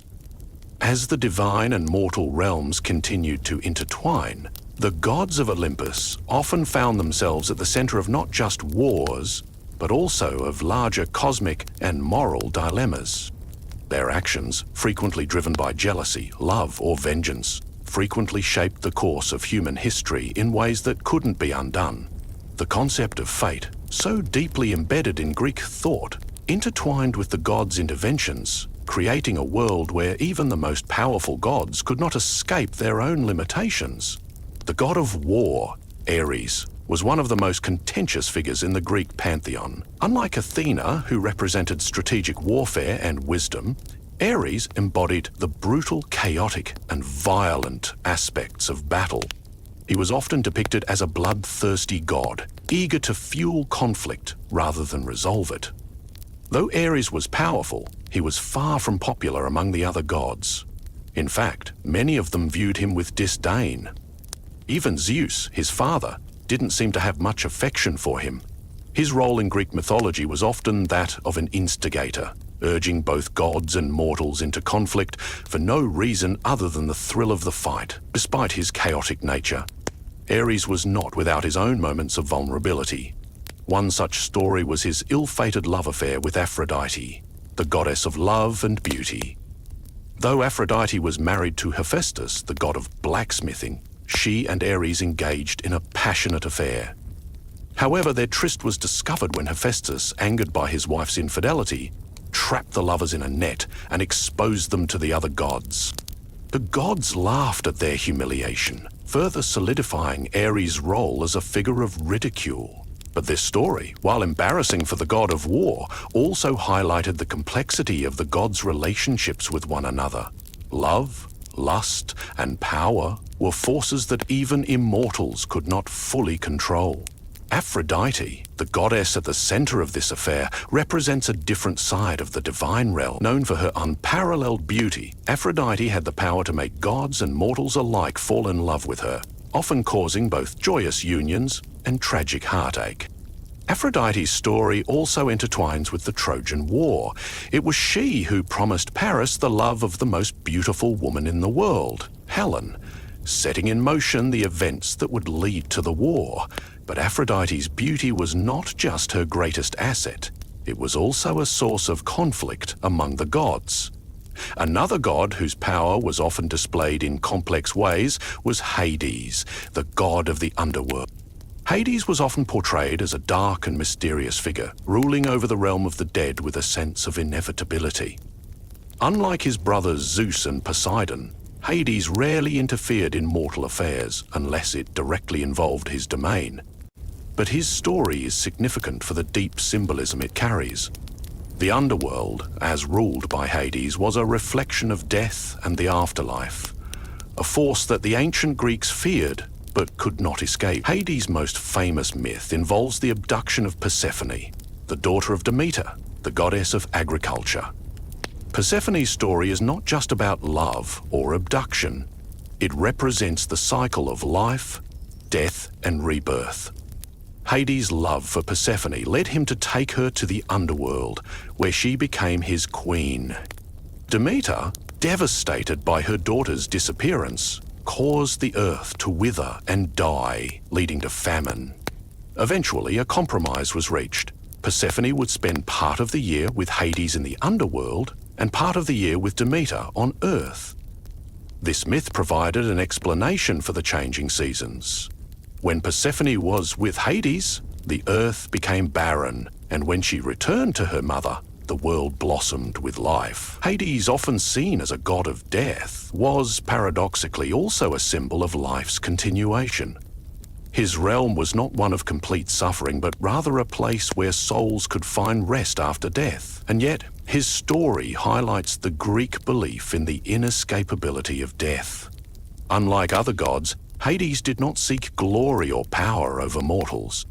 As the divine and mortal realms continued to intertwine, the gods of Olympus often found themselves at the center of not just wars, but also of larger cosmic and moral dilemmas. Their actions, frequently driven by jealousy, love, or vengeance, frequently shaped the course of human history in ways that couldn't be undone. The concept of fate, so deeply embedded in Greek thought, intertwined with the gods' interventions, creating a world where even the most powerful gods could not escape their own limitations. The god of war, Ares, was one of the most contentious figures in the Greek pantheon. Unlike Athena, who represented strategic warfare and wisdom, Ares embodied the brutal, chaotic, and violent aspects of battle. He was often depicted as a bloodthirsty god, eager to fuel conflict rather than resolve it. Though Ares was powerful, he was far from popular among the other gods. In fact, many of them viewed him with disdain. Even Zeus, his father, didn't seem to have much affection for him. His role in Greek mythology was often that of an instigator, urging both gods and mortals into conflict for no reason other than the thrill of the fight. Despite his chaotic nature, Ares was not without his own moments of vulnerability. One such story was his ill-fated love affair with Aphrodite, the goddess of love and beauty. Though Aphrodite was married to Hephaestus, the god of blacksmithing, she and Ares engaged in a passionate affair. However, their tryst was discovered when Hephaestus, angered by his wife's infidelity, trapped the lovers in a net and exposed them to the other gods. The gods laughed at their humiliation, further solidifying Ares' role as a figure of ridicule. But this story, while embarrassing for the god of war, also highlighted the complexity of the gods' relationships with one another. Love, lust, and power were forces that even immortals could not fully control. Aphrodite, the goddess at the center of this affair, represents a different side of the divine realm. Known for her unparalleled beauty, Aphrodite had the power to make gods and mortals alike fall in love with her, often causing both joyous unions and tragic heartache. Aphrodite's story also intertwines with the Trojan War. It was she who promised Paris the love of the most beautiful woman in the world, Helen, setting in motion the events that would lead to the war. But Aphrodite's beauty was not just her greatest asset. It was also a source of conflict among the gods. Another god whose power was often displayed in complex ways was Hades, the god of the underworld. Hades was often portrayed as a dark and mysterious figure, ruling over the realm of the dead with a sense of inevitability. Unlike his brothers Zeus and Poseidon, Hades rarely interfered in mortal affairs unless it directly involved his domain. But his story is significant for the deep symbolism it carries. The underworld, as ruled by Hades, was a reflection of death and the afterlife, a force that the ancient Greeks feared but could not escape. Hades' most famous myth involves the abduction of Persephone, the daughter of Demeter, the goddess of agriculture. Persephone's story is not just about love or abduction. It represents the cycle of life, death, and rebirth. Hades' love for Persephone led him to take her to the underworld, where she became his queen. Demeter, devastated by her daughter's disappearance, caused the earth to wither and die, leading to famine. Eventually, a compromise was reached. Persephone would spend part of the year with Hades in the underworld and part of the year with Demeter on Earth. This myth provided an explanation for the changing seasons. When Persephone was with Hades, the Earth became barren, and when she returned to her mother, the world blossomed with life. Hades, often seen as a god of death, was paradoxically also a symbol of life's continuation. His realm was not one of complete suffering, but rather a place where souls could find rest after death. And yet, his story highlights the Greek belief in the inescapability of death. Unlike other gods, Hades did not seek glory or power over mortals.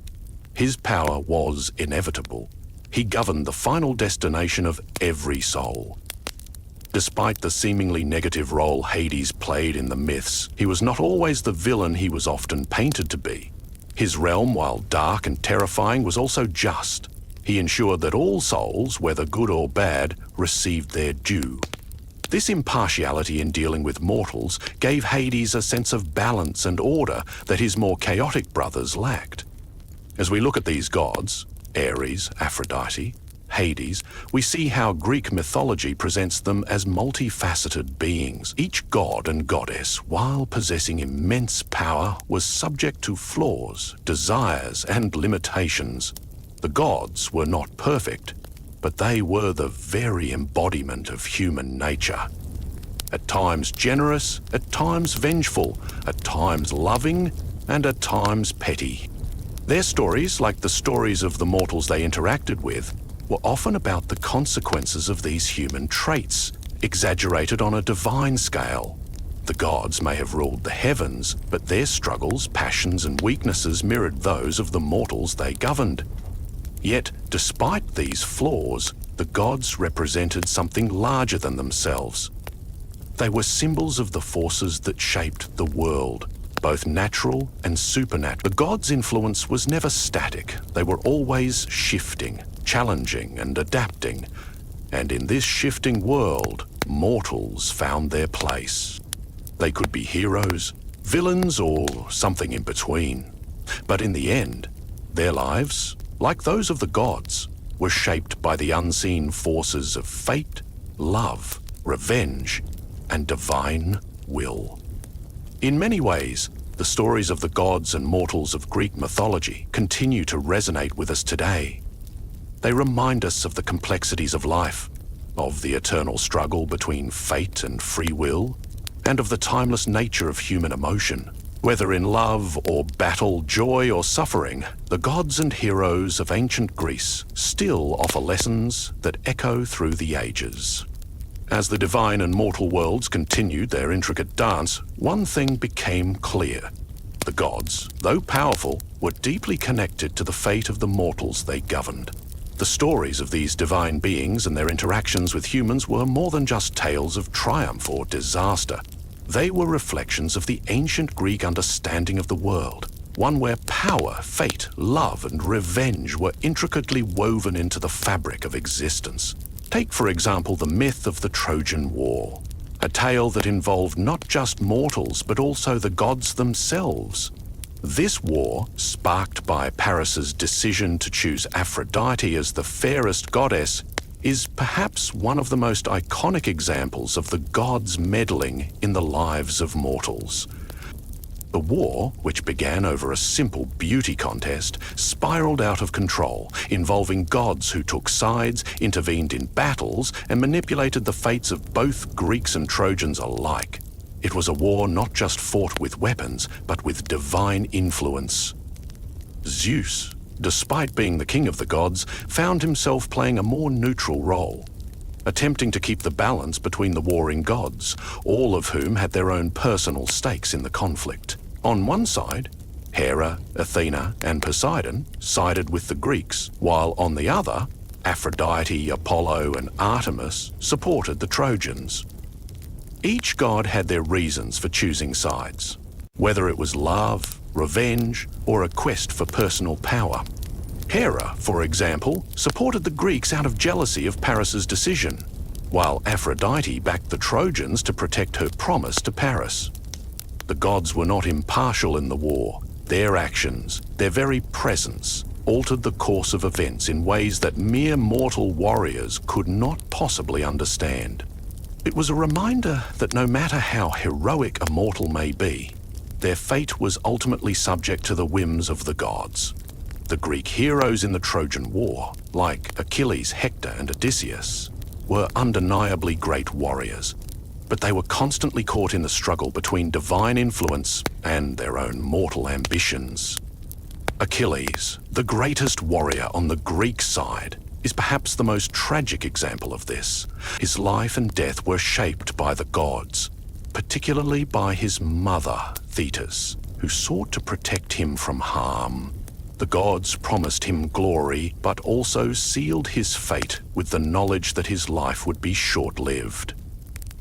His power was inevitable. He governed the final destination of every soul. Despite the seemingly negative role Hades played in the myths, he was not always the villain he was often painted to be. His realm, while dark and terrifying, was also just. He ensured that all souls, whether good or bad, received their due. This impartiality in dealing with mortals gave Hades a sense of balance and order that his more chaotic brothers lacked. As we look at these gods, Ares, Aphrodite, Hades, we see how Greek mythology presents them as multifaceted beings. Each god and goddess, while possessing immense power, was subject to flaws, desires, and limitations. The gods were not perfect, but they were the very embodiment of human nature. At times generous, at times vengeful, at times loving, and at times petty. Their stories, like the stories of the mortals they interacted with, were often about the consequences of these human traits, exaggerated on a divine scale. The gods may have ruled the heavens, but their struggles, passions, and weaknesses mirrored those of the mortals they governed. Yet, despite these flaws, the gods represented something larger than themselves. They were symbols of the forces that shaped the world, both natural and supernatural. The gods' influence was never static. They were always shifting, challenging, and adapting. And in this shifting world, mortals found their place. They could be heroes, villains, or something in between. But in the end, their lives, like those of the gods, were shaped by the unseen forces of fate, love, revenge, and divine will. In many ways, the stories of the gods and mortals of Greek mythology continue to resonate with us today. They remind us of the complexities of life, of the eternal struggle between fate and free will, and of the timeless nature of human emotion. Whether in love or battle, joy or suffering, the gods and heroes of ancient Greece still offer lessons that echo through the ages. As the divine and mortal worlds continued their intricate dance, one thing became clear. The gods, though powerful, were deeply connected to the fate of the mortals they governed. The stories of these divine beings and their interactions with humans were more than just tales of triumph or disaster. They were reflections of the ancient Greek understanding of the world, one where power, fate, love, and revenge were intricately woven into the fabric of existence. Take, for example, the myth of the Trojan War, a tale that involved not just mortals but also the gods themselves. This war, sparked by Paris's decision to choose Aphrodite as the fairest goddess, is perhaps one of the most iconic examples of the gods meddling in the lives of mortals. The war, which began over a simple beauty contest, spiraled out of control, involving gods who took sides, intervened in battles, and manipulated the fates of both Greeks and Trojans alike. It was a war not just fought with weapons, but with divine influence. Zeus, despite being the king of the gods, found himself playing a more neutral role, attempting to keep the balance between the warring gods, all of whom had their own personal stakes in the conflict. On one side, Hera, Athena, and Poseidon sided with the Greeks, while on the other, Aphrodite, Apollo, and Artemis supported the Trojans. Each god had their reasons for choosing sides, whether it was love, revenge, or a quest for personal power. Hera, for example, supported the Greeks out of jealousy of Paris's decision, while Aphrodite backed the Trojans to protect her promise to Paris. The gods were not impartial in the war. Their actions, their very presence, altered the course of events in ways that mere mortal warriors could not possibly understand. It was a reminder that no matter how heroic a mortal may be, their fate was ultimately subject to the whims of the gods. The Greek heroes in the Trojan War, like Achilles, Hector, and Odysseus, were undeniably great warriors, but they were constantly caught in the struggle between divine influence and their own mortal ambitions. Achilles, the greatest warrior on the Greek side, is perhaps the most tragic example of this. His life and death were shaped by the gods, particularly by his mother, Thetis, who sought to protect him from harm. The gods promised him glory, but also sealed his fate with the knowledge that his life would be short-lived.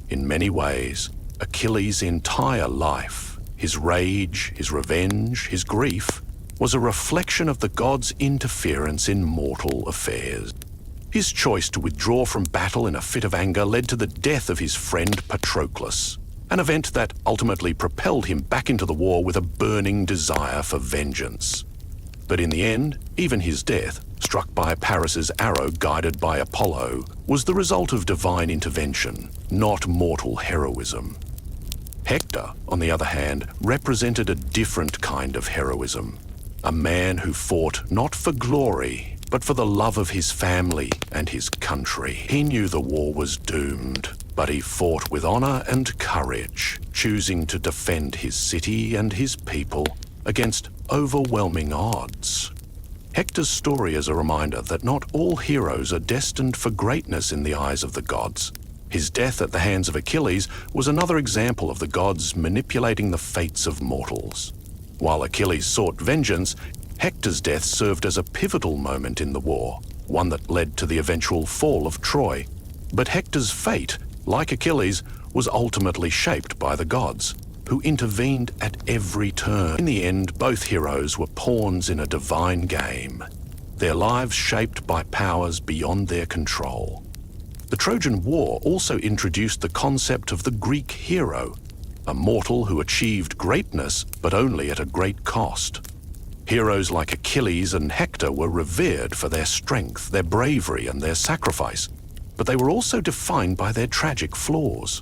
In many ways, Achilles' entire life, his rage, his revenge, his grief, was a reflection of the god's interference in mortal affairs. His choice to withdraw from battle in a fit of anger led to the death of his friend Patroclus, an event that ultimately propelled him back into the war with a burning desire for vengeance. But in the end, even his death, struck by Paris's arrow guided by Apollo, was the result of divine intervention, not mortal heroism. Hector, on the other hand, represented a different kind of heroism, a man who fought not for glory, but for the love of his family and his country. He knew the war was doomed, but he fought with honor and courage, choosing to defend his city and his people against overwhelming odds. Hector's story is a reminder that not all heroes are destined for greatness in the eyes of the gods. His death at the hands of Achilles was another example of the gods manipulating the fates of mortals. While Achilles sought vengeance, Hector's death served as a pivotal moment in the war, one that led to the eventual fall of Troy. But Hector's fate, like Achilles, was ultimately shaped by the gods, who intervened at every turn. In the end, both heroes were pawns in a divine game, their lives shaped by powers beyond their control. The Trojan War also introduced the concept of the Greek hero, a mortal who achieved greatness, but only at a great cost. Heroes like Achilles and Hector were revered for their strength, their bravery, and their sacrifice, but they were also defined by their tragic flaws.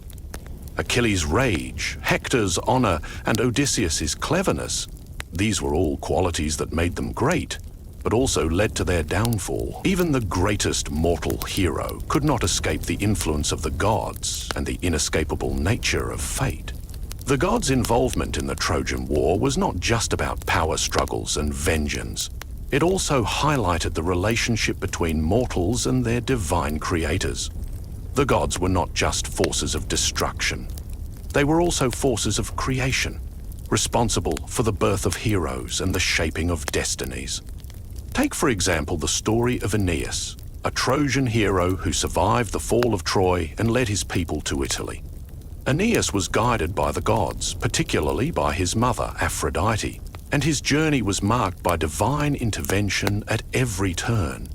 Achilles' rage, Hector's honor, and Odysseus' cleverness, these were all qualities that made them great, but also led to their downfall. Even the greatest mortal hero could not escape the influence of the gods and the inescapable nature of fate. The gods' involvement in the Trojan War was not just about power struggles and vengeance. It also highlighted the relationship between mortals and their divine creators. The gods were not just forces of destruction. They were also forces of creation, responsible for the birth of heroes and the shaping of destinies. Take, for example, the story of Aeneas, a Trojan hero who survived the fall of Troy and led his people to Italy. Aeneas was guided by the gods, particularly by his mother, Aphrodite, and his journey was marked by divine intervention at every turn.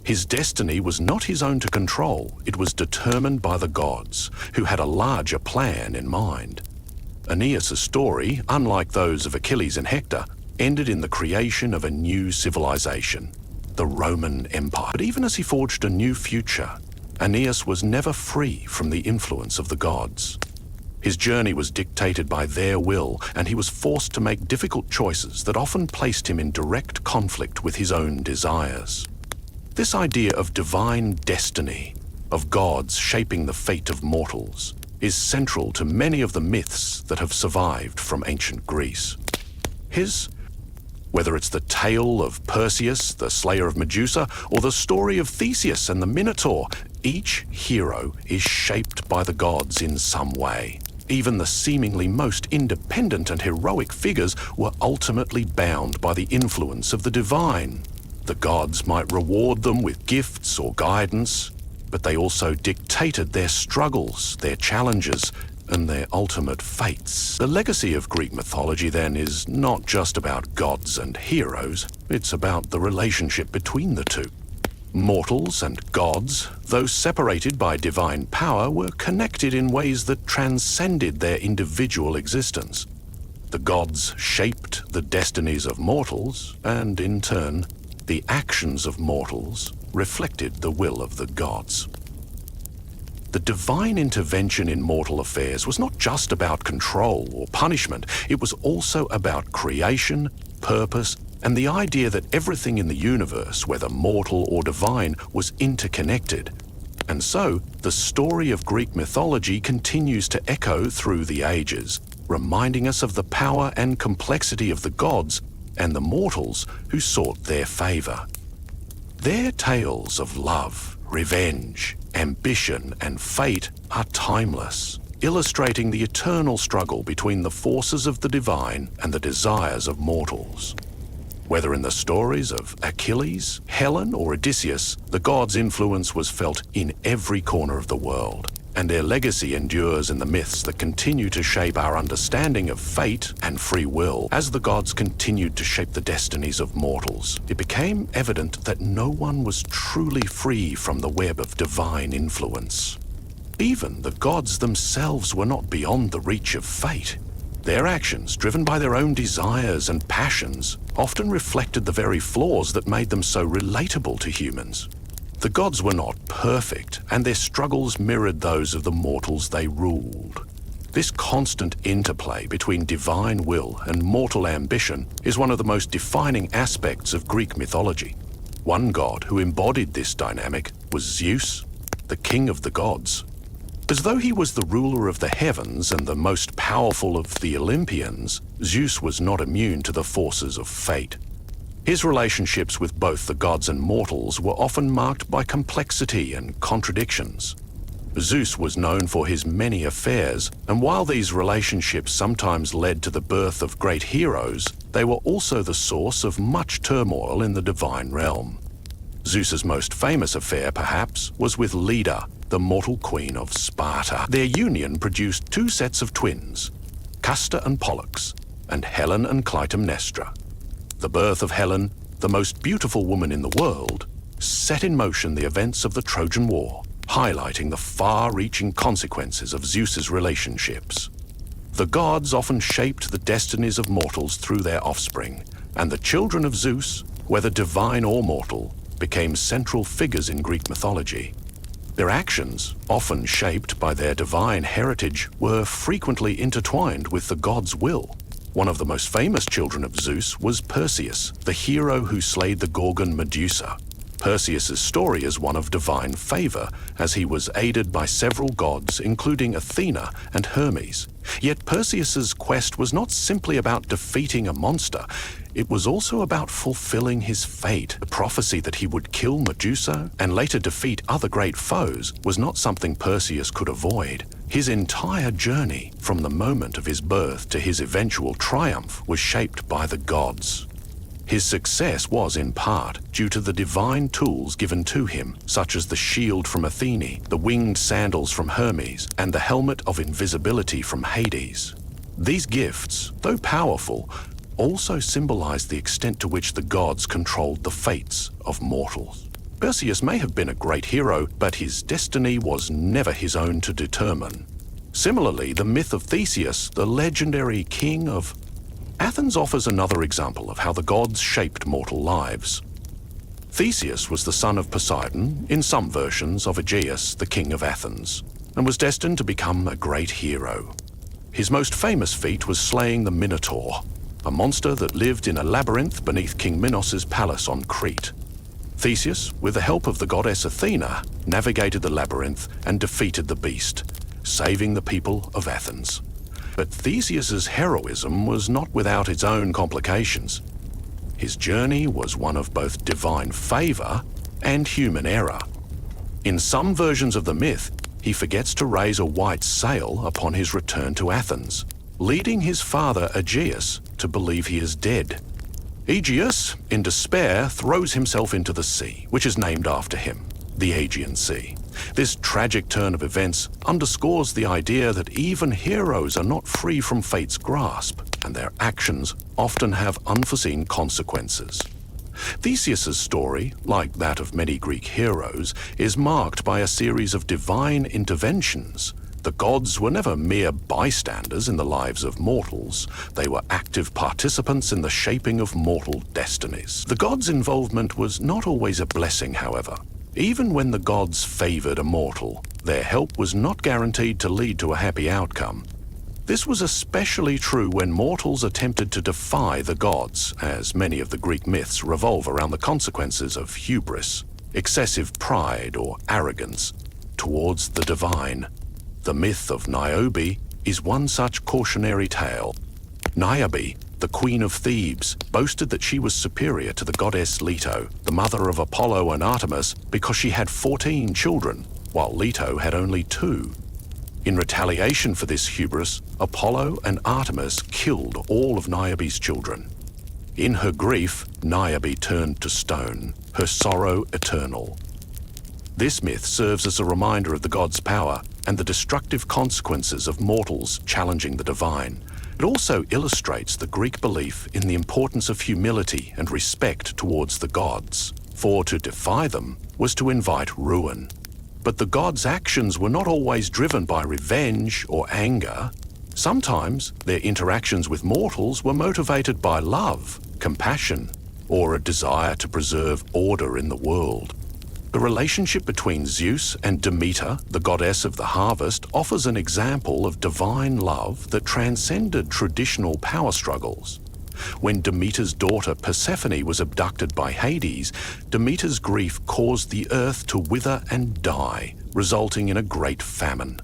His destiny was not his own to control, it was determined by the gods, who had a larger plan in mind. Aeneas' story, unlike those of Achilles and Hector, ended in the creation of a new civilization, the Roman Empire. But even as he forged a new future, Aeneas was never free from the influence of the gods. His journey was dictated by their will, and he was forced to make difficult choices that often placed him in direct conflict with his own desires. This idea of divine destiny, of gods shaping the fate of mortals, is central to many of the myths that have survived from ancient Greece. Whether it's the tale of Perseus, the slayer of Medusa, or the story of Theseus and the Minotaur, each hero is shaped by the gods in some way. Even the seemingly most independent and heroic figures were ultimately bound by the influence of the divine. The gods might reward them with gifts or guidance, but they also dictated their struggles, their challenges, and their ultimate fates. The legacy of Greek mythology, then, is not just about gods and heroes, it's about the relationship between the two. Mortals and gods, though separated by divine power, were connected in ways that transcended their individual existence. The gods shaped the destinies of mortals, and in turn, the actions of mortals reflected the will of the gods. The divine intervention in mortal affairs was not just about control or punishment, it was also about creation, purpose, and the idea that everything in the universe, whether mortal or divine, was interconnected. And so, the story of Greek mythology continues to echo through the ages, reminding us of the power and complexity of the gods and the mortals who sought their favor. Their tales of love, revenge, ambition, and fate are timeless, illustrating the eternal struggle between the forces of the divine and the desires of mortals. Whether in the stories of Achilles, Helen, or Odysseus, the gods' influence was felt in every corner of the world, and their legacy endures in the myths that continue to shape our understanding of fate and free will. As the gods continued to shape the destinies of mortals, it became evident that no one was truly free from the web of divine influence. Even the gods themselves were not beyond the reach of fate. Their actions, driven by their own desires and passions, often reflected the very flaws that made them so relatable to humans. The gods were not perfect, and their struggles mirrored those of the mortals they ruled. This constant interplay between divine will and mortal ambition is one of the most defining aspects of Greek mythology. One god who embodied this dynamic was Zeus, the king of the gods. As though he was the ruler of the heavens and the most powerful of the Olympians, Zeus was not immune to the forces of fate. His relationships with both the gods and mortals were often marked by complexity and contradictions. Zeus was known for his many affairs, and while these relationships sometimes led to the birth of great heroes, they were also the source of much turmoil in the divine realm. Zeus's most famous affair, perhaps, was with Leda, the mortal queen of Sparta. Their union produced two sets of twins, Castor and Pollux, and Helen and Clytemnestra. The birth of Helen, the most beautiful woman in the world, set in motion the events of the Trojan War, highlighting the far-reaching consequences of Zeus's relationships. The gods often shaped the destinies of mortals through their offspring, and the children of Zeus, whether divine or mortal, became central figures in Greek mythology. Their actions, often shaped by their divine heritage, were frequently intertwined with the god's will. One of the most famous children of Zeus was Perseus, the hero who slayed the Gorgon Medusa. Perseus's story is one of divine favor, as he was aided by several gods, including Athena and Hermes. Yet Perseus's quest was not simply about defeating a monster, it was also about fulfilling his fate. The prophecy that he would kill Medusa and later defeat other great foes was not something Perseus could avoid. His entire journey, from the moment of his birth to his eventual triumph, was shaped by the gods. His success was in part due to the divine tools given to him, such as the shield from Athene, the winged sandals from Hermes, and the helmet of invisibility from Hades. These gifts, though powerful, also symbolized the extent to which the gods controlled the fates of mortals. Perseus may have been a great hero, but his destiny was never his own to determine. Similarly, the myth of Theseus, the legendary king of Athens, offers another example of how the gods shaped mortal lives. Theseus was the son of Poseidon, in some versions of Aegeus, the king of Athens, and was destined to become a great hero. His most famous feat was slaying the Minotaur, a monster that lived in a labyrinth beneath King Minos's palace on Crete. Theseus, with the help of the goddess Athena, navigated the labyrinth and defeated the beast, saving the people of Athens. But Theseus's heroism was not without its own complications. His journey was one of both divine favor and human error. In some versions of the myth, he forgets to raise a white sail upon his return to Athens, leading his father Aegeus to believe he is dead. Aegeus, in despair, throws himself into the sea, which is named after him, the Aegean Sea. This tragic turn of events underscores the idea that even heroes are not free from fate's grasp, and their actions often have unforeseen consequences. Theseus's story, like that of many Greek heroes, is marked by a series of divine interventions. The gods were never mere bystanders in the lives of mortals. They were active participants in the shaping of mortal destinies. The gods' involvement was not always a blessing, however. Even when the gods favored a mortal, their help was not guaranteed to lead to a happy outcome. This was especially true when mortals attempted to defy the gods, as many of the Greek myths revolve around the consequences of hubris, excessive pride or arrogance, towards the divine. The myth of Niobe is one such cautionary tale. Niobe, the queen of Thebes, boasted that she was superior to the goddess Leto, the mother of Apollo and Artemis, because she had 14 children, while Leto had only 2. In retaliation for this hubris, Apollo and Artemis killed all of Niobe's children. In her grief, Niobe turned to stone, her sorrow eternal. This myth serves as a reminder of the gods' power and the destructive consequences of mortals challenging the divine. It also illustrates the Greek belief in the importance of humility and respect towards the gods, for to defy them was to invite ruin. But the gods' actions were not always driven by revenge or anger. Sometimes their interactions with mortals were motivated by love, compassion, or a desire to preserve order in the world. The relationship between Zeus and Demeter, the goddess of the harvest, offers an example of divine love that transcended traditional power struggles. When Demeter's daughter Persephone was abducted by Hades, Demeter's grief caused the earth to wither and die, resulting in a great famine.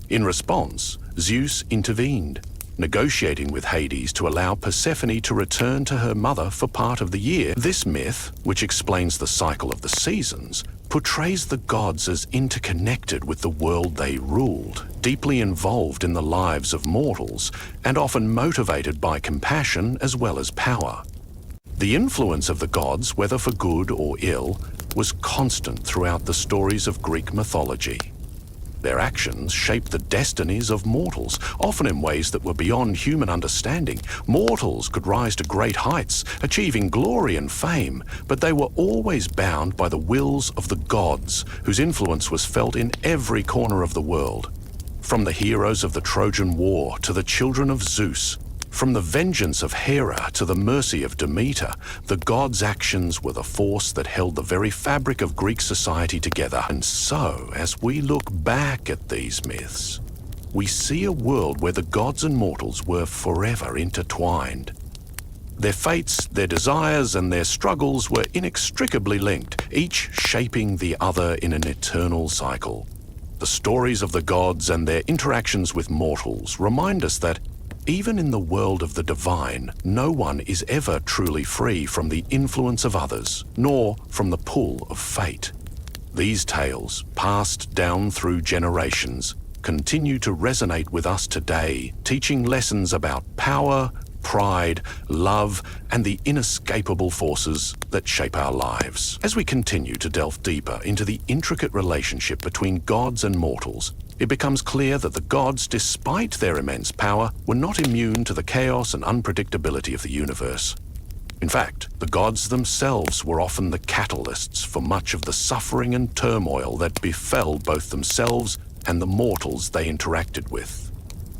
In response, Zeus intervened, negotiating with Hades to allow Persephone to return to her mother for part of the year. This myth, which explains the cycle of the seasons, portrays the gods as interconnected with the world they ruled, deeply involved in the lives of mortals, and often motivated by compassion as well as power. The influence of the gods, whether for good or ill, was constant throughout the stories of Greek mythology. Their actions shaped the destinies of mortals, often in ways that were beyond human understanding. Mortals could rise to great heights, achieving glory and fame, but they were always bound by the wills of the gods, whose influence was felt in every corner of the world. From the heroes of the Trojan War to the children of Zeus, from the vengeance of Hera to the mercy of Demeter, the gods' actions were the force that held the very fabric of Greek society together. And so, as we look back at these myths, we see a world where the gods and mortals were forever intertwined. Their fates, their desires, and their struggles were inextricably linked, each shaping the other in an eternal cycle. The stories of the gods and their interactions with mortals remind us that even in the world of the divine, no one is ever truly free from the influence of others, nor from the pull of fate. These tales, passed down through generations, continue to resonate with us today, teaching lessons about power, pride, love, and the inescapable forces that shape our lives. As we continue to delve deeper into the intricate relationship between gods and mortals, it becomes clear that the gods, despite their immense power, were not immune to the chaos and unpredictability of the universe. In fact, the gods themselves were often the catalysts for much of the suffering and turmoil that befell both themselves and the mortals they interacted with.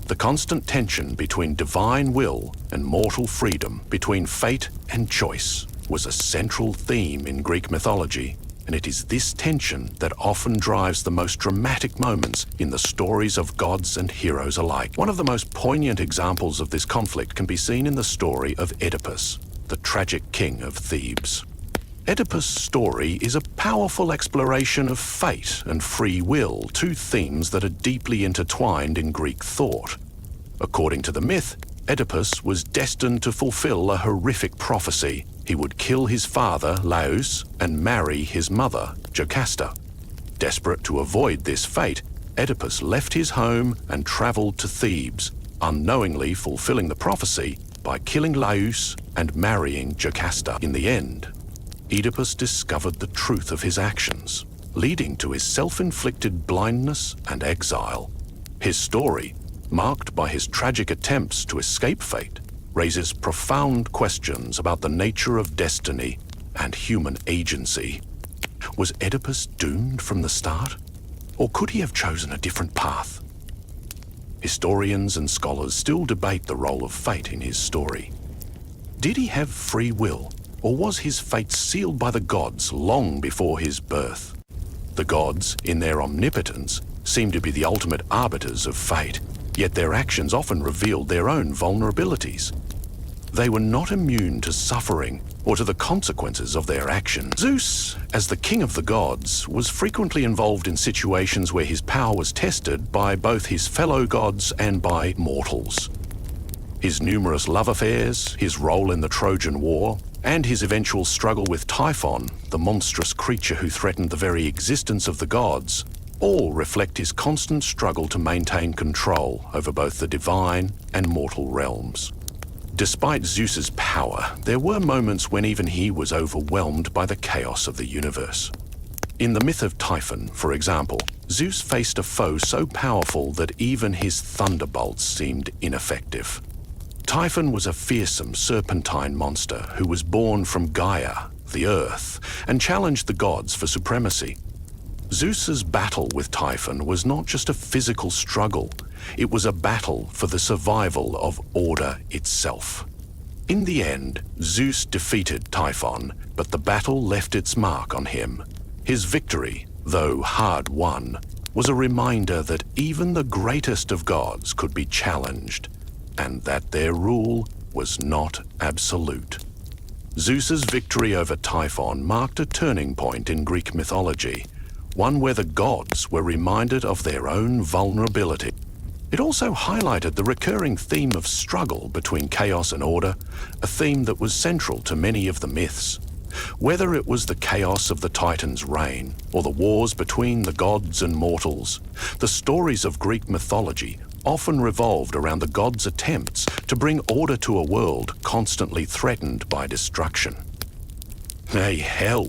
The constant tension between divine will and mortal freedom, between fate and choice, was a central theme in Greek mythology. And it is this tension that often drives the most dramatic moments in the stories of gods and heroes alike. One of the most poignant examples of this conflict can be seen in the story of Oedipus, the tragic king of Thebes. Oedipus' story is a powerful exploration of fate and free will, two themes that are deeply intertwined in Greek thought. According to the myth, Oedipus was destined to fulfill a horrific prophecy. He would kill his father, Laius, and marry his mother, Jocasta. Desperate to avoid this fate, Oedipus left his home and traveled to Thebes, unknowingly fulfilling the prophecy by killing Laius and marrying Jocasta. In the end, Oedipus discovered the truth of his actions, leading to his self-inflicted blindness and exile. His story, marked by his tragic attempts to escape fate, raises profound questions about the nature of destiny and human agency. Was Oedipus doomed from the start? Or could he have chosen a different path? Historians and scholars still debate the role of fate in his story. Did he have free will, or was his fate sealed by the gods long before his birth? The gods, in their omnipotence, seem to be the ultimate arbiters of fate, yet their actions often revealed their own vulnerabilities. They were not immune to suffering or to the consequences of their actions. Zeus, as the king of the gods, was frequently involved in situations where his power was tested by both his fellow gods and by mortals. His numerous love affairs, his role in the Trojan War, and his eventual struggle with Typhon, the monstrous creature who threatened the very existence of the gods, all reflect his constant struggle to maintain control over both the divine and mortal realms. Despite Zeus's power, there were moments when even he was overwhelmed by the chaos of the universe. In the myth of Typhon, for example, Zeus faced a foe so powerful that even his thunderbolts seemed ineffective. Typhon was a fearsome serpentine monster who was born from Gaia, the earth, and challenged the gods for supremacy. Zeus's battle with Typhon was not just a physical struggle, it was a battle for the survival of order itself. In the end, Zeus defeated Typhon, but the battle left its mark on him. His victory, though hard won, was a reminder that even the greatest of gods could be challenged, and that their rule was not absolute. Zeus's victory over Typhon marked a turning point in Greek mythology, one where the gods were reminded of their own vulnerability. It also highlighted the recurring theme of struggle between chaos and order, a theme that was central to many of the myths. Whether it was the chaos of the Titans' reign or the wars between the gods and mortals, the stories of Greek mythology often revolved around the gods' attempts to bring order to a world constantly threatened by destruction. Hey, hell!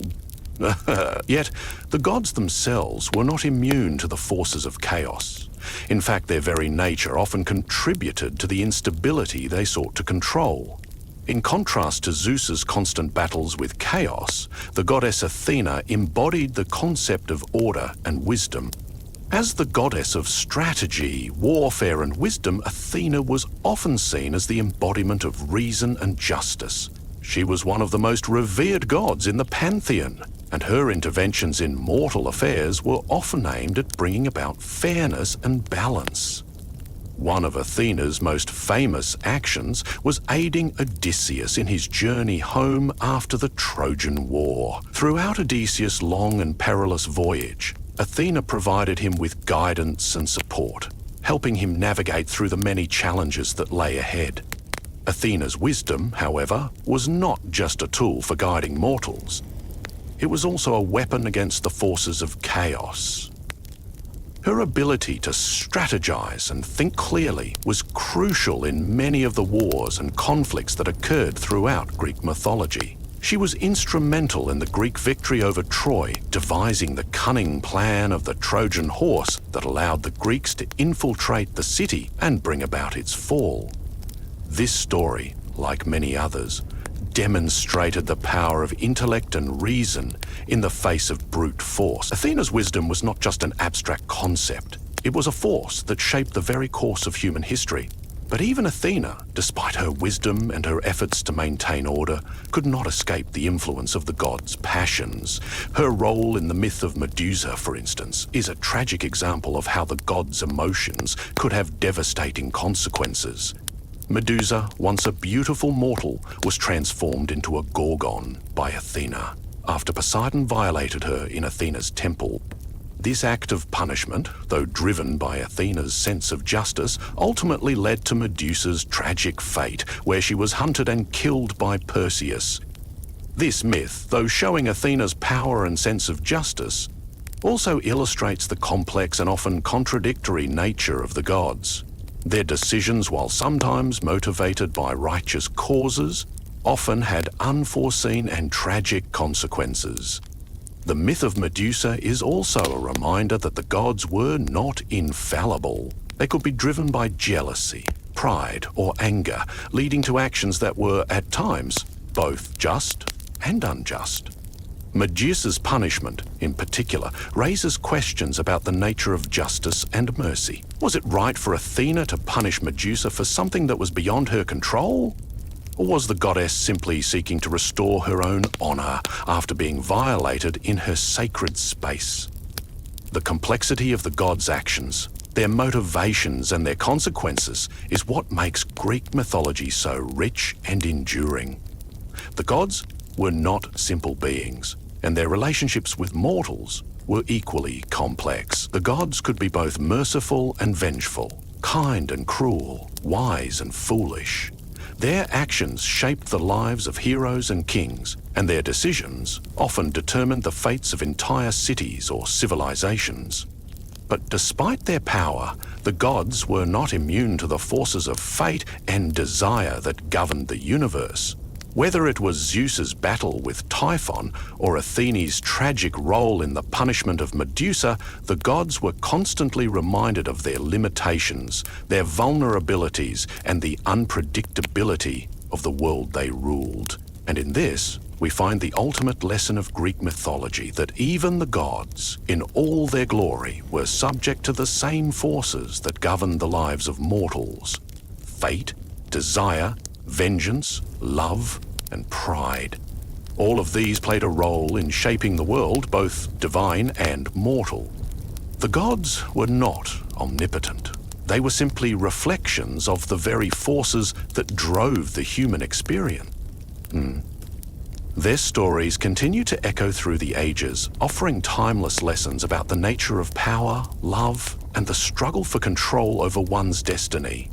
Yet, the gods themselves were not immune to the forces of chaos. In fact, their very nature often contributed to the instability they sought to control. In contrast to Zeus's constant battles with chaos, the goddess Athena embodied the concept of order and wisdom. As the goddess of strategy, warfare, and wisdom, Athena was often seen as the embodiment of reason and justice. She was one of the most revered gods in the pantheon, and her interventions in mortal affairs were often aimed at bringing about fairness and balance. One of Athena's most famous actions was aiding Odysseus in his journey home after the Trojan War. Throughout Odysseus' long and perilous voyage, Athena provided him with guidance and support, helping him navigate through the many challenges that lay ahead. Athena's wisdom, however, was not just a tool for guiding mortals. It was also a weapon against the forces of chaos. Her ability to strategize and think clearly was crucial in many of the wars and conflicts that occurred throughout Greek mythology. She was instrumental in the Greek victory over Troy, devising the cunning plan of the Trojan horse that allowed the Greeks to infiltrate the city and bring about its fall. This story, like many others, demonstrated the power of intellect and reason in the face of brute force. Athena's wisdom was not just an abstract concept. It was a force that shaped the very course of human history. But even Athena, despite her wisdom and her efforts to maintain order, could not escape the influence of the gods' passions. Her role in the myth of Medusa, for instance, is a tragic example of how the gods' emotions could have devastating consequences. Medusa, once a beautiful mortal, was transformed into a gorgon by Athena after Poseidon violated her in Athena's temple. This act of punishment, though driven by Athena's sense of justice, ultimately led to Medusa's tragic fate, where she was hunted and killed by Perseus. This myth, though showing Athena's power and sense of justice, also illustrates the complex and often contradictory nature of the gods. Their decisions, while sometimes motivated by righteous causes, often had unforeseen and tragic consequences. The myth of Medusa is also a reminder that the gods were not infallible. They could be driven by jealousy, pride, or anger, leading to actions that were, at times, both just and unjust. Medusa's punishment, in particular, raises questions about the nature of justice and mercy. Was it right for Athena to punish Medusa for something that was beyond her control? Or was the goddess simply seeking to restore her own honor after being violated in her sacred space? The complexity of the gods' actions, their motivations and their consequences is what makes Greek mythology so rich and enduring. The gods were not simple beings, and their relationships with mortals were equally complex. The gods could be both merciful and vengeful, kind and cruel, wise and foolish. Their actions shaped the lives of heroes and kings, and their decisions often determined the fates of entire cities or civilizations. But despite their power, the gods were not immune to the forces of fate and desire that governed the universe. Whether it was Zeus's battle with Typhon or Athene's tragic role in the punishment of Medusa, the gods were constantly reminded of their limitations, their vulnerabilities, and the unpredictability of the world they ruled. And in this, we find the ultimate lesson of Greek mythology, that even the gods, in all their glory, were subject to the same forces that govern the lives of mortals: fate, desire, vengeance, love, and pride. All of these played a role in shaping the world, both divine and mortal. The gods were not omnipotent. They were simply reflections of the very forces that drove the human experience. Their stories continue to echo through the ages, offering timeless lessons about the nature of power, love, and the struggle for control over one's destiny.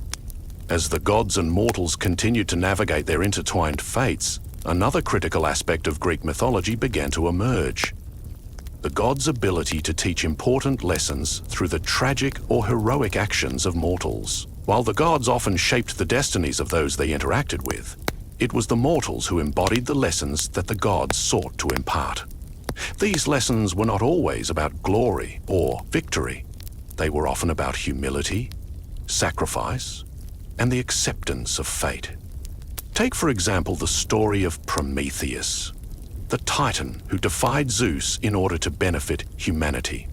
As the gods and mortals continued to navigate their intertwined fates, another critical aspect of Greek mythology began to emerge: the gods' ability to teach important lessons through the tragic or heroic actions of mortals. While the gods often shaped the destinies of those they interacted with, it was the mortals who embodied the lessons that the gods sought to impart. These lessons were not always about glory or victory. They were often about humility, sacrifice, and the acceptance of fate. Take, for example, the story of Prometheus, the Titan who defied Zeus in order to benefit humanity.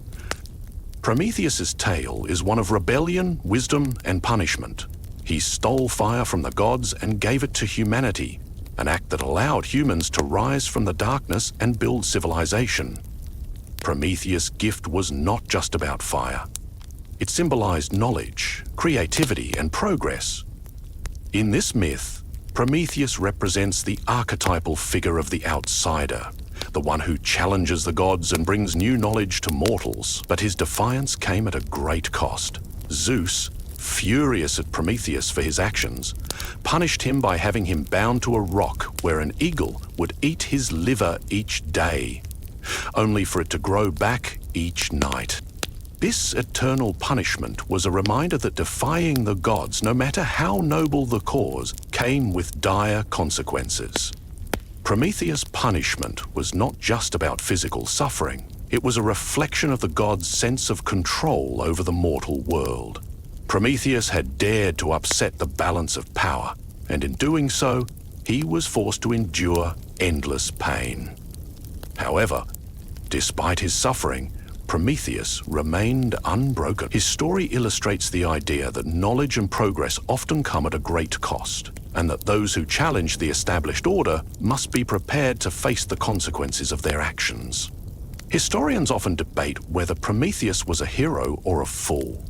Prometheus's tale is one of rebellion, wisdom, and punishment. He stole fire from the gods and gave it to humanity, an act that allowed humans to rise from the darkness and build civilization. Prometheus' gift was not just about fire. It symbolized knowledge, creativity, and progress. In this myth, Prometheus represents the archetypal figure of the outsider, the one who challenges the gods and brings new knowledge to mortals. But his defiance came at a great cost. Zeus, furious at Prometheus for his actions, punished him by having him bound to a rock where an eagle would eat his liver each day, only for it to grow back each night. This eternal punishment was a reminder that defying the gods, no matter how noble the cause, came with dire consequences. Prometheus' punishment was not just about physical suffering. It was a reflection of the gods' sense of control over the mortal world. Prometheus had dared to upset the balance of power, and in doing so, he was forced to endure endless pain. However, despite his suffering, Prometheus remained unbroken. His story illustrates the idea that knowledge and progress often come at a great cost, and that those who challenge the established order must be prepared to face the consequences of their actions. Historians often debate whether Prometheus was a hero or a fool.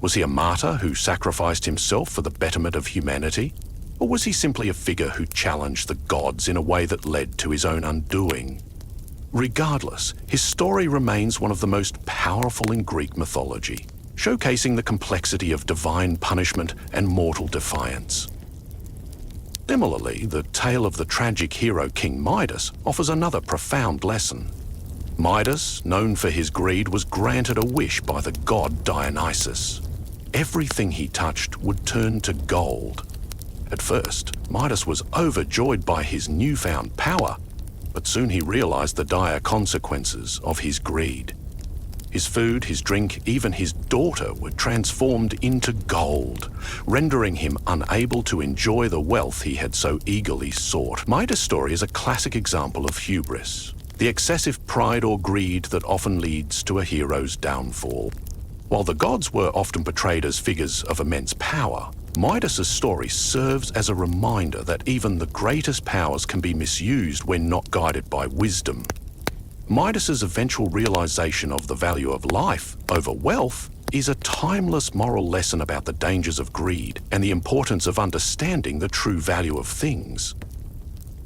Was he a martyr who sacrificed himself for the betterment of humanity? Or was he simply a figure who challenged the gods in a way that led to his own undoing? Regardless, his story remains one of the most powerful in Greek mythology, showcasing the complexity of divine punishment and mortal defiance. Similarly, the tale of the tragic hero King Midas offers another profound lesson. Midas, known for his greed, was granted a wish by the god Dionysus. Everything he touched would turn to gold. At first, Midas was overjoyed by his newfound power, but soon he realized the dire consequences of his greed. His food, his drink, even his daughter were transformed into gold, rendering him unable to enjoy the wealth he had so eagerly sought. Midas' story is a classic example of hubris, the excessive pride or greed that often leads to a hero's downfall. While the gods were often portrayed as figures of immense power, Midas' story serves as a reminder that even the greatest powers can be misused when not guided by wisdom. Midas' eventual realization of the value of life over wealth is a timeless moral lesson about the dangers of greed and the importance of understanding the true value of things.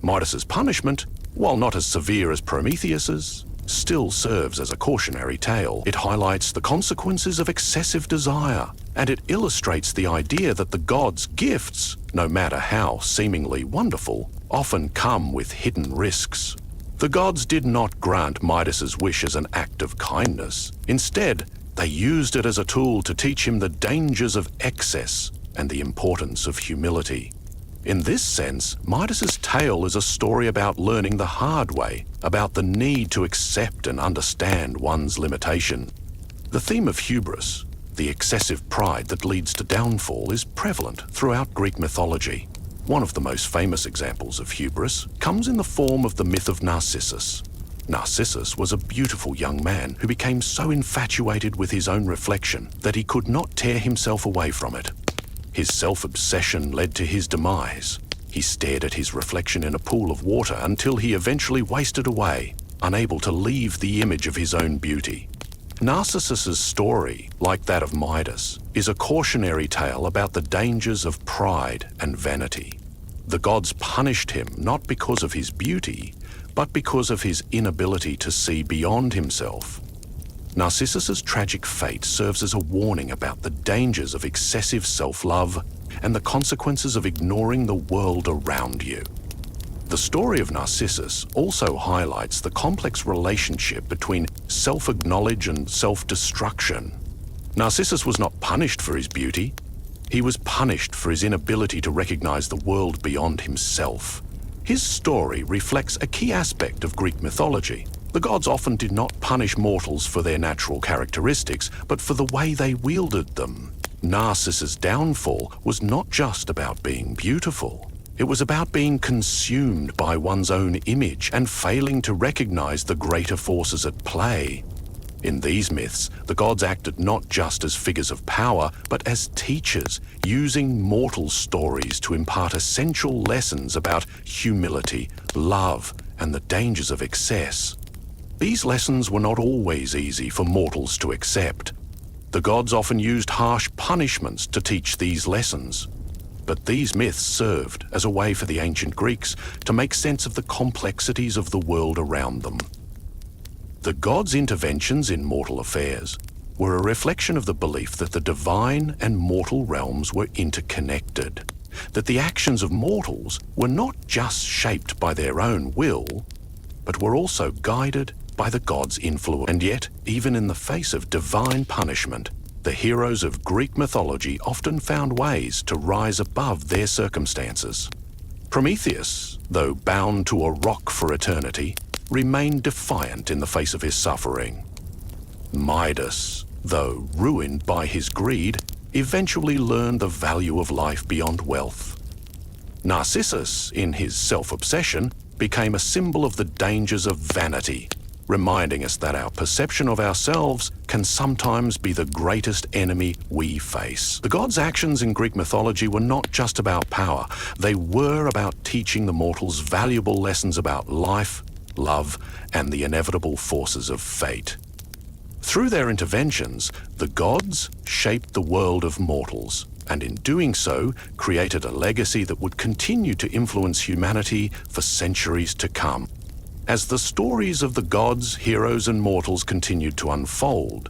Midas' punishment, while not as severe as Prometheus's, still serves as a cautionary tale. It highlights the consequences of excessive desire, and it illustrates the idea that the gods' gifts, no matter how seemingly wonderful, often come with hidden risks. The gods did not grant Midas' wish as an act of kindness. Instead, they used it as a tool to teach him the dangers of excess and the importance of humility. In this sense, Midas's tale is a story about learning the hard way, about the need to accept and understand one's limitation. The theme of hubris, the excessive pride that leads to downfall, is prevalent throughout Greek mythology. One of the most famous examples of hubris comes in the form of the myth of Narcissus. Narcissus was a beautiful young man who became so infatuated with his own reflection that he could not tear himself away from it. His self-obsession led to his demise. He stared at his reflection in a pool of water until he eventually wasted away, unable to leave the image of his own beauty. Narcissus's story, like that of Midas, is a cautionary tale about the dangers of pride and vanity. The gods punished him not because of his beauty, but because of his inability to see beyond himself. Narcissus's tragic fate serves as a warning about the dangers of excessive self-love and the consequences of ignoring the world around you. The story of Narcissus also highlights the complex relationship between self-acknowledge and self-destruction. Narcissus was not punished for his beauty. He was punished for his inability to recognize the world beyond himself. His story reflects a key aspect of Greek mythology. The gods often did not punish mortals for their natural characteristics, but for the way they wielded them. Narcissus' downfall was not just about being beautiful. It was about being consumed by one's own image and failing to recognize the greater forces at play. In these myths, the gods acted not just as figures of power, but as teachers, using mortal stories to impart essential lessons about humility, love, and the dangers of excess. These lessons were not always easy for mortals to accept. The gods often used harsh punishments to teach these lessons. But these myths served as a way for the ancient Greeks to make sense of the complexities of the world around them. The gods' interventions in mortal affairs were a reflection of the belief that the divine and mortal realms were interconnected, that the actions of mortals were not just shaped by their own will, but were also guided by the gods' influence. And yet, even in the face of divine punishment, the heroes of Greek mythology often found ways to rise above their circumstances. Prometheus, though bound to a rock for eternity, remained defiant in the face of his suffering. Midas, though ruined by his greed, eventually learned the value of life beyond wealth. Narcissus, in his self-obsession, became a symbol of the dangers of vanity, reminding us that our perception of ourselves can sometimes be the greatest enemy we face. The gods' actions in Greek mythology were not just about power. They were about teaching the mortals valuable lessons about life, love, and the inevitable forces of fate. Through their interventions, the gods shaped the world of mortals, and in doing so, created a legacy that would continue to influence humanity for centuries to come. As the stories of the gods, heroes, and mortals continued to unfold,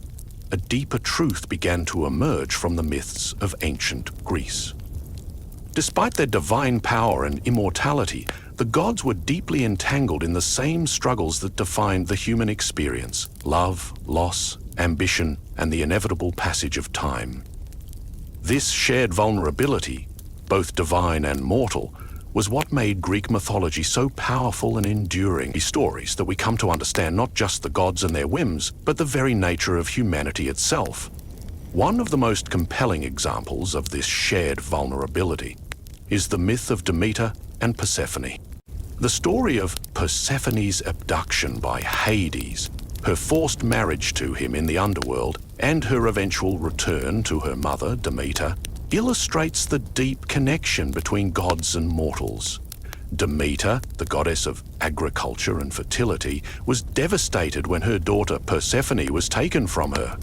a deeper truth began to emerge from the myths of ancient Greece. Despite their divine power and immortality, the gods were deeply entangled in the same struggles that defined the human experience: love, loss, ambition, and the inevitable passage of time. This shared vulnerability, both divine and mortal, was what made Greek mythology so powerful and enduring. These stories that we come to understand not just the gods and their whims, but the very nature of humanity itself. One of the most compelling examples of this shared vulnerability is the myth of Demeter and Persephone. The story of Persephone's abduction by Hades, her forced marriage to him in the underworld, and her eventual return to her mother, Demeter, illustrates the deep connection between gods and mortals. Demeter, the goddess of agriculture and fertility, was devastated when her daughter Persephone was taken from her.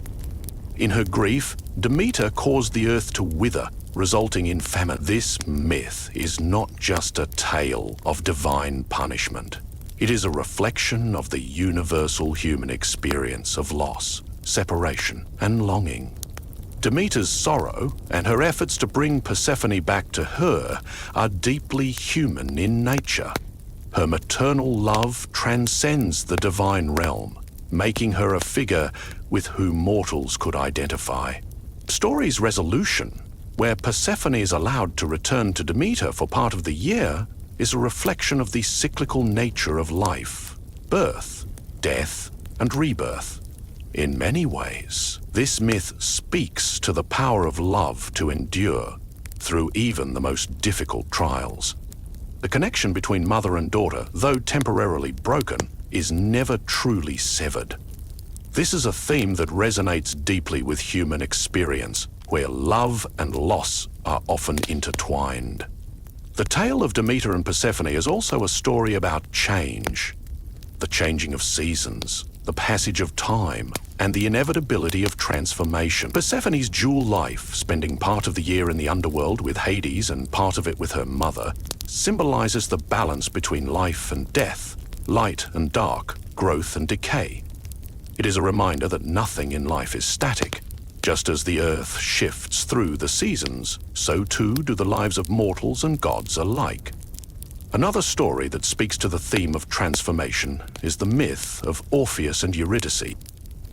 In her grief, Demeter caused the earth to wither, resulting in famine. This myth is not just a tale of divine punishment. It is a reflection of the universal human experience of loss, separation, and longing. Demeter's sorrow and her efforts to bring Persephone back to her are deeply human in nature. Her maternal love transcends the divine realm, making her a figure with whom mortals could identify. The story's resolution where Persephone is allowed to return to Demeter for part of the year, is a reflection of the cyclical nature of life, birth, death, and rebirth. In many ways, this myth speaks to the power of love to endure through even the most difficult trials. The connection between mother and daughter, though temporarily broken, is never truly severed. This is a theme that resonates deeply with human experience, where love and loss are often intertwined. The tale of Demeter and Persephone is also a story about change, the changing of seasons, the passage of time, and the inevitability of transformation. Persephone's dual life, spending part of the year in the underworld with Hades and part of it with her mother, symbolizes the balance between life and death, light and dark, growth and decay. It is a reminder that nothing in life is static. Just as the earth shifts through the seasons, so too do the lives of mortals and gods alike. Another story that speaks to the theme of transformation is the myth of Orpheus and Eurydice.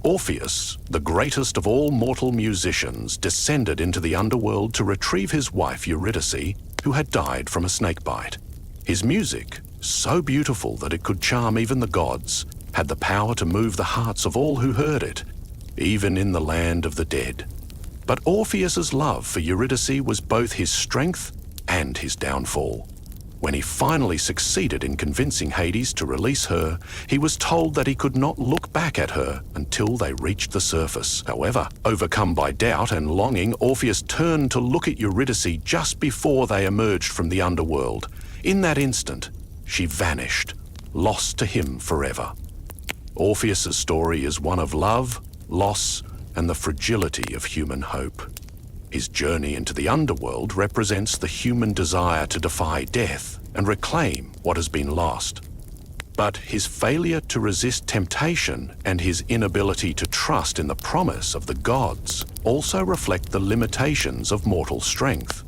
Orpheus, the greatest of all mortal musicians, descended into the underworld to retrieve his wife Eurydice, who had died from a snakebite. His music, so beautiful that it could charm even the gods, had the power to move the hearts of all who heard it, even in the land of the dead. But Orpheus's love for Eurydice was both his strength and his downfall. When he finally succeeded in convincing Hades to release her, he was told that he could not look back at her until they reached the surface. However, overcome by doubt and longing, Orpheus turned to look at Eurydice just before they emerged from the underworld. In that instant, she vanished, lost to him forever. Orpheus's story is one of love, loss, and the fragility of human hope. His journey into the underworld represents the human desire to defy death and reclaim what has been lost. But his failure to resist temptation and his inability to trust in the promise of the gods also reflect the limitations of mortal strength.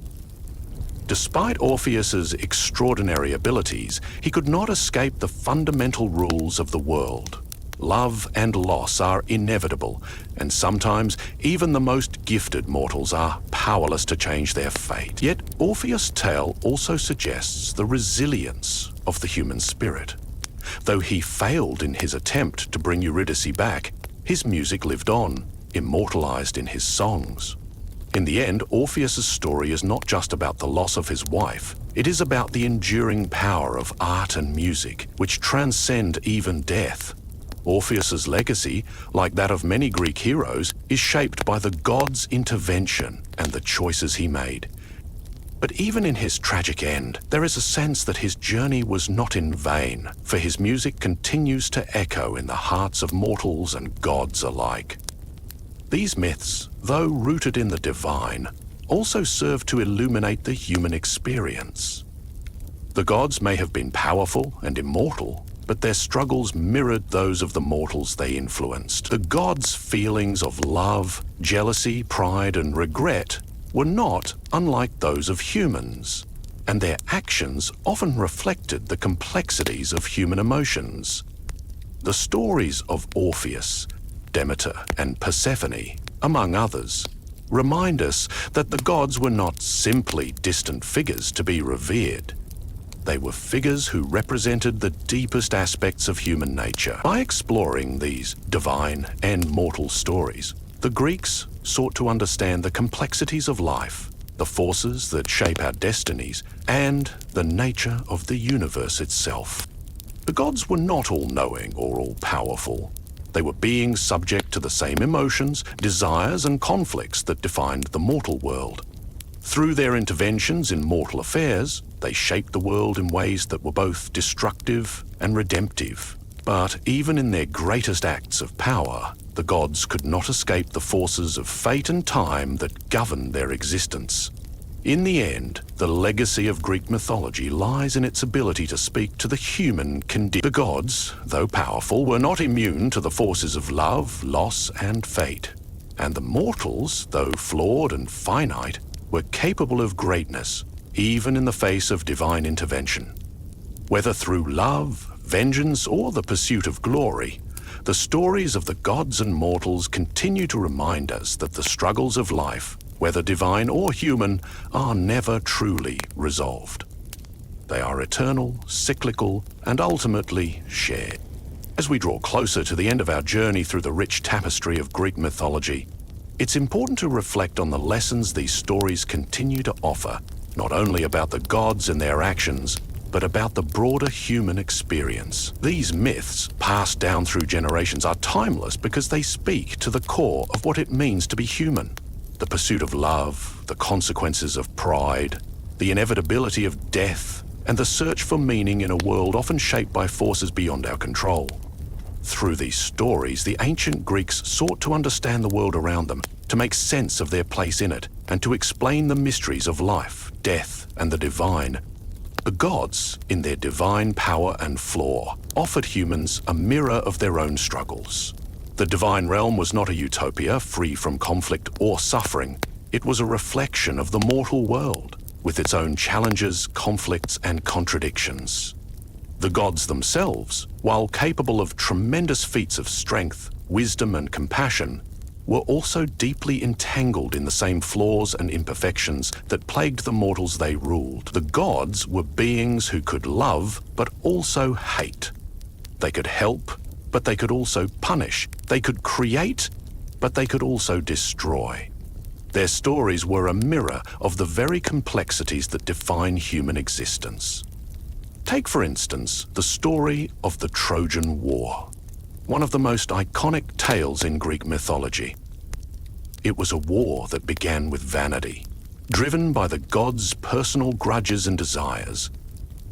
Despite Orpheus's extraordinary abilities, he could not escape the fundamental rules of the world. Love and loss are inevitable, and sometimes even the most gifted mortals are powerless to change their fate. Yet Orpheus' tale also suggests the resilience of the human spirit. Though he failed in his attempt to bring Eurydice back, his music lived on, immortalized in his songs. In the end, Orpheus' story is not just about the loss of his wife. It is about the enduring power of art and music, which transcend even death. Orpheus's legacy, like that of many Greek heroes, is shaped by the gods' intervention and the choices he made. But even in his tragic end, there is a sense that his journey was not in vain, for his music continues to echo in the hearts of mortals and gods alike. These myths, though rooted in the divine, also serve to illuminate the human experience. The gods may have been powerful and immortal, but their struggles mirrored those of the mortals they influenced. The gods' feelings of love, jealousy, pride, and regret were not unlike those of humans, and their actions often reflected the complexities of human emotions. The stories of Orpheus, Demeter, and Persephone, among others, remind us that the gods were not simply distant figures to be revered. They were figures who represented the deepest aspects of human nature. By exploring these divine and mortal stories, the Greeks sought to understand the complexities of life, the forces that shape our destinies, and the nature of the universe itself. The gods were not all-knowing or all-powerful. They were beings subject to the same emotions, desires, and conflicts that defined the mortal world. Through their interventions in mortal affairs, they shaped the world in ways that were both destructive and redemptive. But even in their greatest acts of power, the gods could not escape the forces of fate and time that governed their existence. In the end, the legacy of Greek mythology lies in its ability to speak to the human condition. The gods, though powerful, were not immune to the forces of love, loss, and fate. And the mortals, though flawed and finite, were capable of greatness, even in the face of divine intervention. Whether through love, vengeance, or the pursuit of glory, the stories of the gods and mortals continue to remind us that the struggles of life, whether divine or human, are never truly resolved. They are eternal, cyclical, and ultimately shared. As we draw closer to the end of our journey through the rich tapestry of Greek mythology, it's important to reflect on the lessons these stories continue to offer, not only about the gods and their actions, but about the broader human experience. These myths, passed down through generations, are timeless because they speak to the core of what it means to be human. The pursuit of love, the consequences of pride, the inevitability of death, and the search for meaning in a world often shaped by forces beyond our control. Through these stories, the ancient Greeks sought to understand the world around them, to make sense of their place in it, and to explain the mysteries of life, death, and the divine. The gods, in their divine power and flaw, offered humans a mirror of their own struggles. The divine realm was not a utopia free from conflict or suffering. It was a reflection of the mortal world, with its own challenges, conflicts, and contradictions. The gods themselves, while capable of tremendous feats of strength, wisdom, and compassion, were also deeply entangled in the same flaws and imperfections that plagued the mortals they ruled. The gods were beings who could love, but also hate. They could help, but they could also punish. They could create, but they could also destroy. Their stories were a mirror of the very complexities that define human existence. Take, for instance, the story of the Trojan War, one of the most iconic tales in Greek mythology. It was a war that began with vanity, driven by the gods' personal grudges and desires.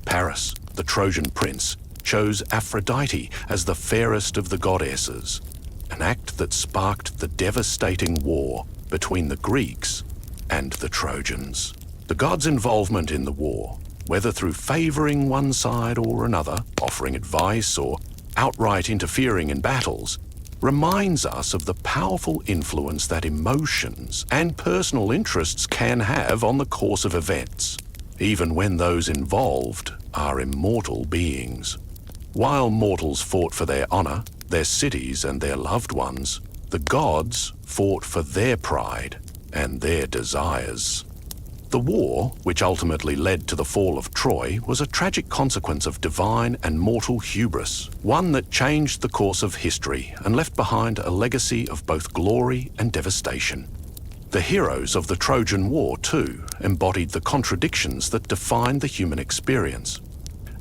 Paris, the Trojan prince, chose Aphrodite as the fairest of the goddesses, an act that sparked the devastating war between the Greeks and the Trojans. The gods' involvement in the war, whether through favoring one side or another, offering advice, or outright interfering in battles, reminds us of the powerful influence that emotions and personal interests can have on the course of events, even when those involved are immortal beings. While mortals fought for their honor, their cities, and their loved ones, the gods fought for their pride and their desires. The war, which ultimately led to the fall of Troy, was a tragic consequence of divine and mortal hubris, one that changed the course of history and left behind a legacy of both glory and devastation. The heroes of the Trojan War, too, embodied the contradictions that defined the human experience.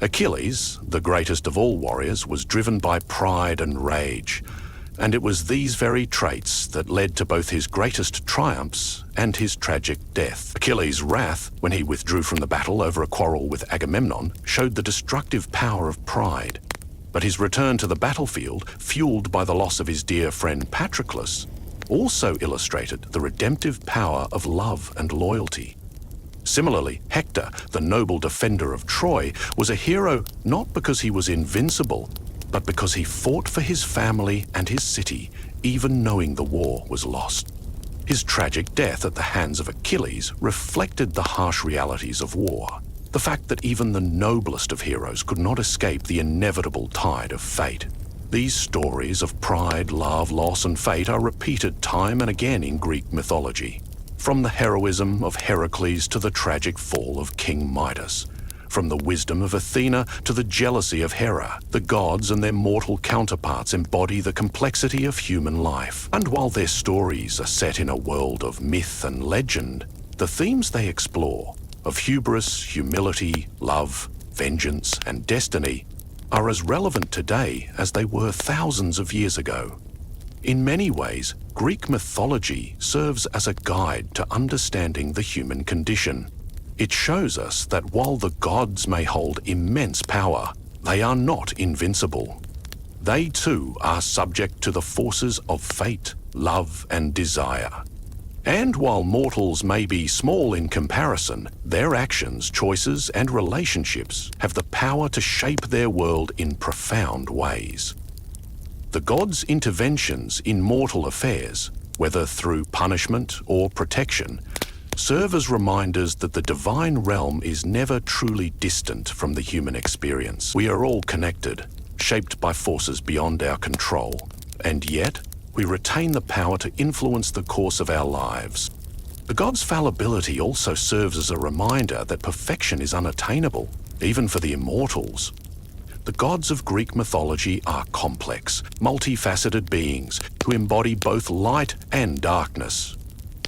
Achilles, the greatest of all warriors, was driven by pride and rage, and it was these very traits that led to both his greatest triumphs and his tragic death. Achilles' wrath, when he withdrew from the battle over a quarrel with Agamemnon, showed the destructive power of pride. But his return to the battlefield, fueled by the loss of his dear friend Patroclus, also illustrated the redemptive power of love and loyalty. Similarly, Hector, the noble defender of Troy, was a hero not because he was invincible, but because he fought for his family and his city, even knowing the war was lost. His tragic death at the hands of Achilles reflected the harsh realities of war, the fact that even the noblest of heroes could not escape the inevitable tide of fate. These stories of pride, love, loss, and fate are repeated time and again in Greek mythology, from the heroism of Heracles to the tragic fall of King Midas. From the wisdom of Athena to the jealousy of Hera, the gods and their mortal counterparts embody the complexity of human life. And while their stories are set in a world of myth and legend, the themes they explore, of hubris, humility, love, vengeance, and destiny, are as relevant today as they were thousands of years ago. In many ways, Greek mythology serves as a guide to understanding the human condition. It shows us that while the gods may hold immense power, they are not invincible. They too are subject to the forces of fate, love, and desire. And while mortals may be small in comparison, their actions, choices, and relationships have the power to shape their world in profound ways. The gods' interventions in mortal affairs, whether through punishment or protection, serve as reminders that the divine realm is never truly distant from the human experience. We are all connected, shaped by forces beyond our control, and yet we retain the power to influence the course of our lives. The gods' fallibility also serves as a reminder that perfection is unattainable, even for the immortals. The gods of Greek mythology are complex, multifaceted beings who embody both light and darkness.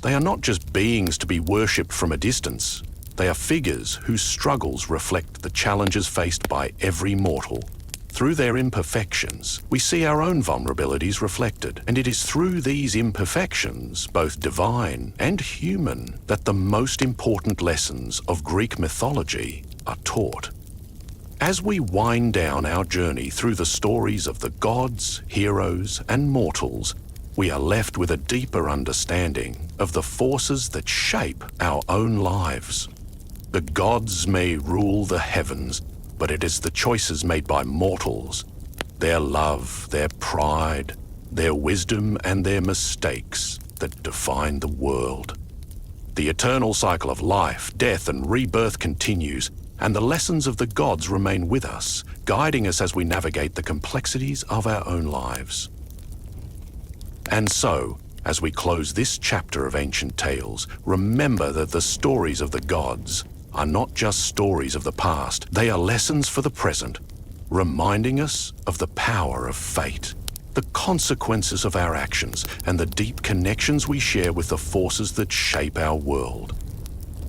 They are not just beings to be worshipped from a distance. They are figures whose struggles reflect the challenges faced by every mortal. Through their imperfections, we see our own vulnerabilities reflected, and it is through these imperfections, both divine and human, that the most important lessons of Greek mythology are taught. As we wind down our journey through the stories of the gods, heroes, and mortals, we are left with a deeper understanding of the forces that shape our own lives. The gods may rule the heavens, but it is the choices made by mortals, their love, their pride, their wisdom, and their mistakes that define the world. The eternal cycle of life, death, and rebirth continues, and the lessons of the gods remain with us, guiding us as we navigate the complexities of our own lives. And so, as we close this chapter of ancient tales, remember that the stories of the gods are not just stories of the past, they are lessons for the present, reminding us of the power of fate, the consequences of our actions, and the deep connections we share with the forces that shape our world.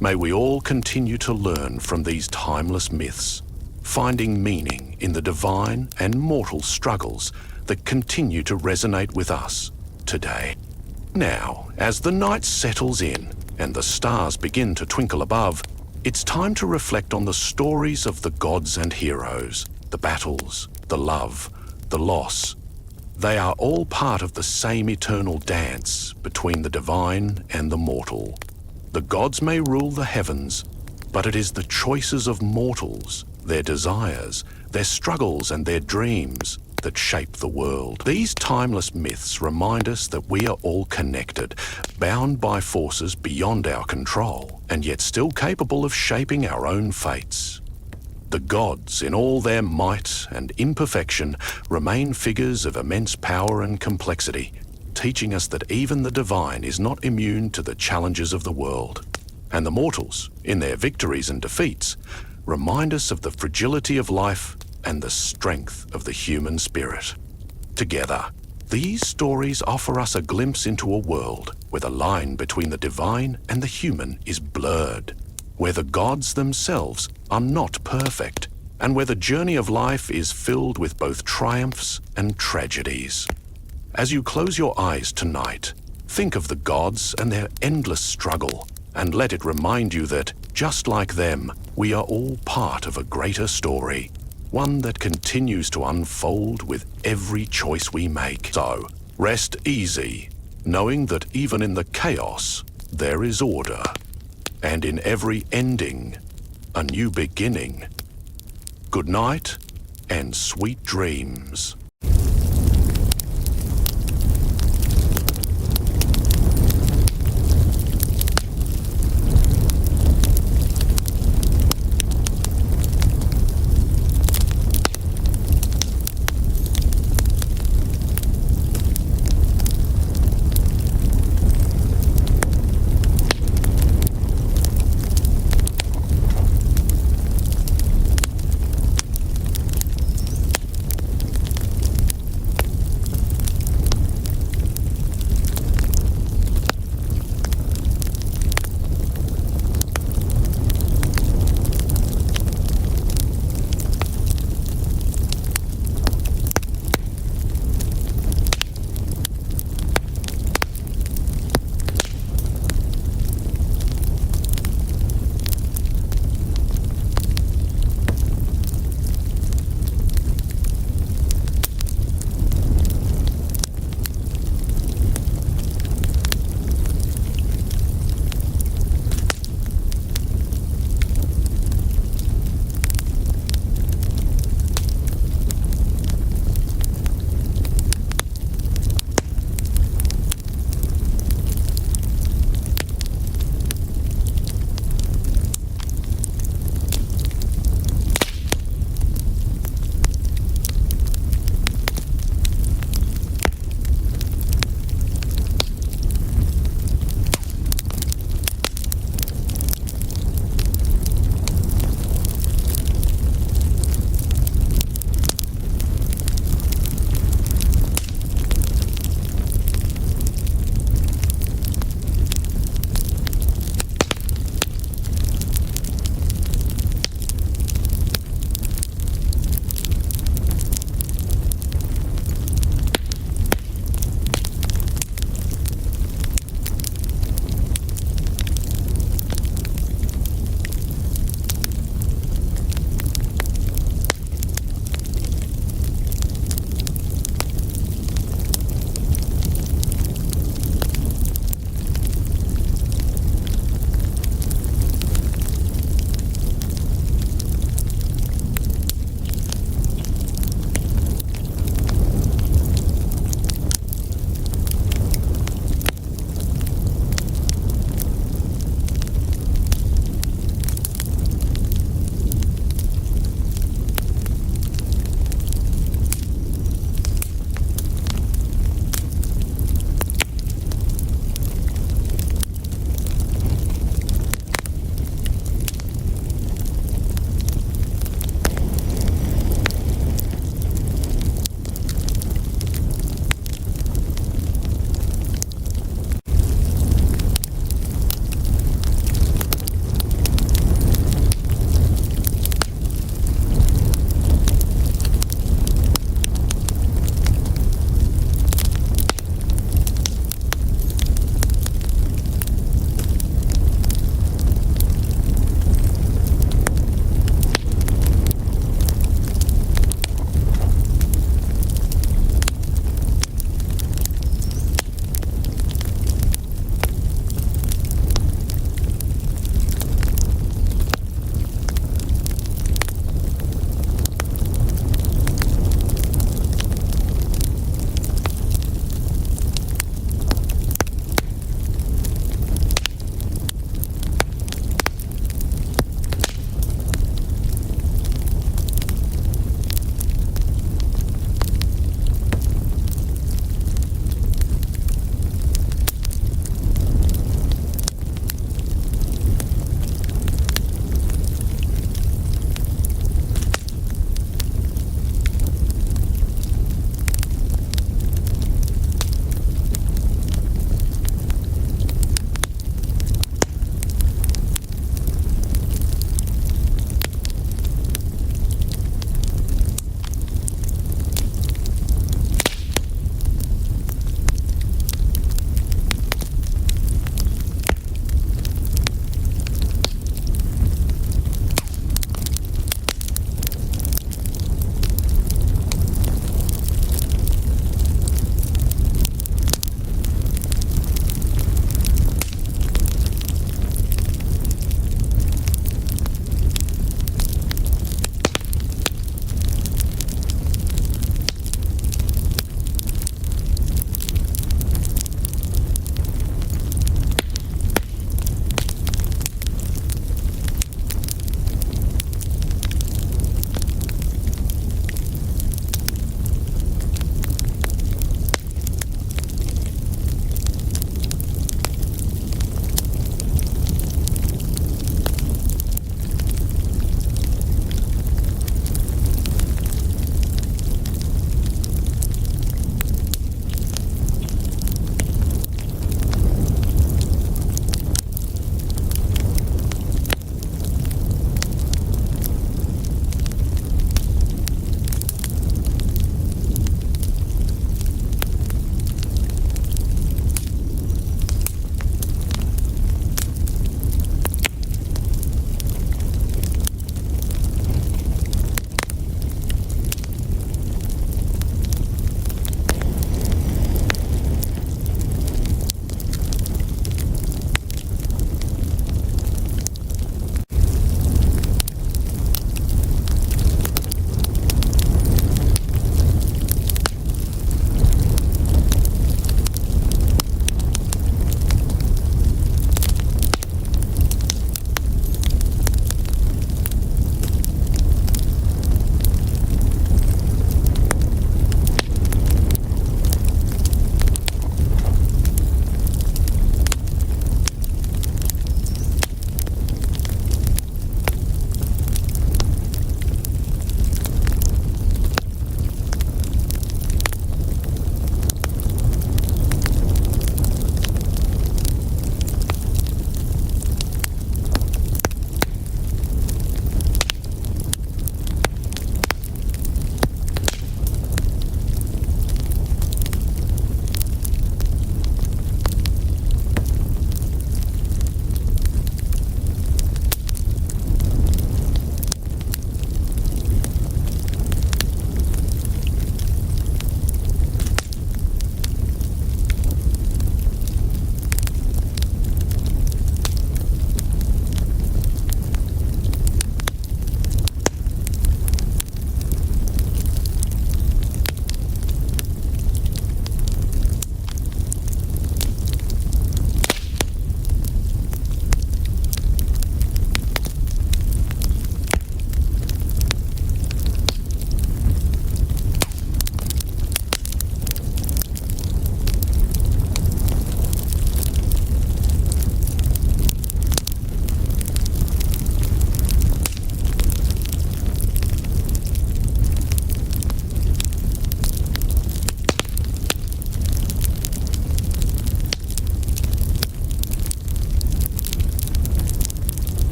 May we all continue to learn from these timeless myths, finding meaning in the divine and mortal struggles that continue to resonate with us today. Now, as the night settles in and the stars begin to twinkle above, it's time to reflect on the stories of the gods and heroes, the battles, the love, the loss. They are all part of the same eternal dance between the divine and the mortal. The gods may rule the heavens, but it is the choices of mortals, their desires, their struggles, and their dreams that shape the world. These timeless myths remind us that we are all connected, bound by forces beyond our control, and yet still capable of shaping our own fates. The gods, in all their might and imperfection, remain figures of immense power and complexity, teaching us that even the divine is not immune to the challenges of the world. And the mortals, in their victories and defeats, remind us of the fragility of life and the strength of the human spirit. Together, these stories offer us a glimpse into a world where the line between the divine and the human is blurred, where the gods themselves are not perfect, and where the journey of life is filled with both triumphs and tragedies. As you close your eyes tonight, think of the gods and their endless struggle, and let it remind you that, just like them, we are all part of a greater story, one that continues to unfold with every choice we make. So, rest easy, knowing that even in the chaos, there is order, and in every ending, a new beginning. Good night, and sweet dreams.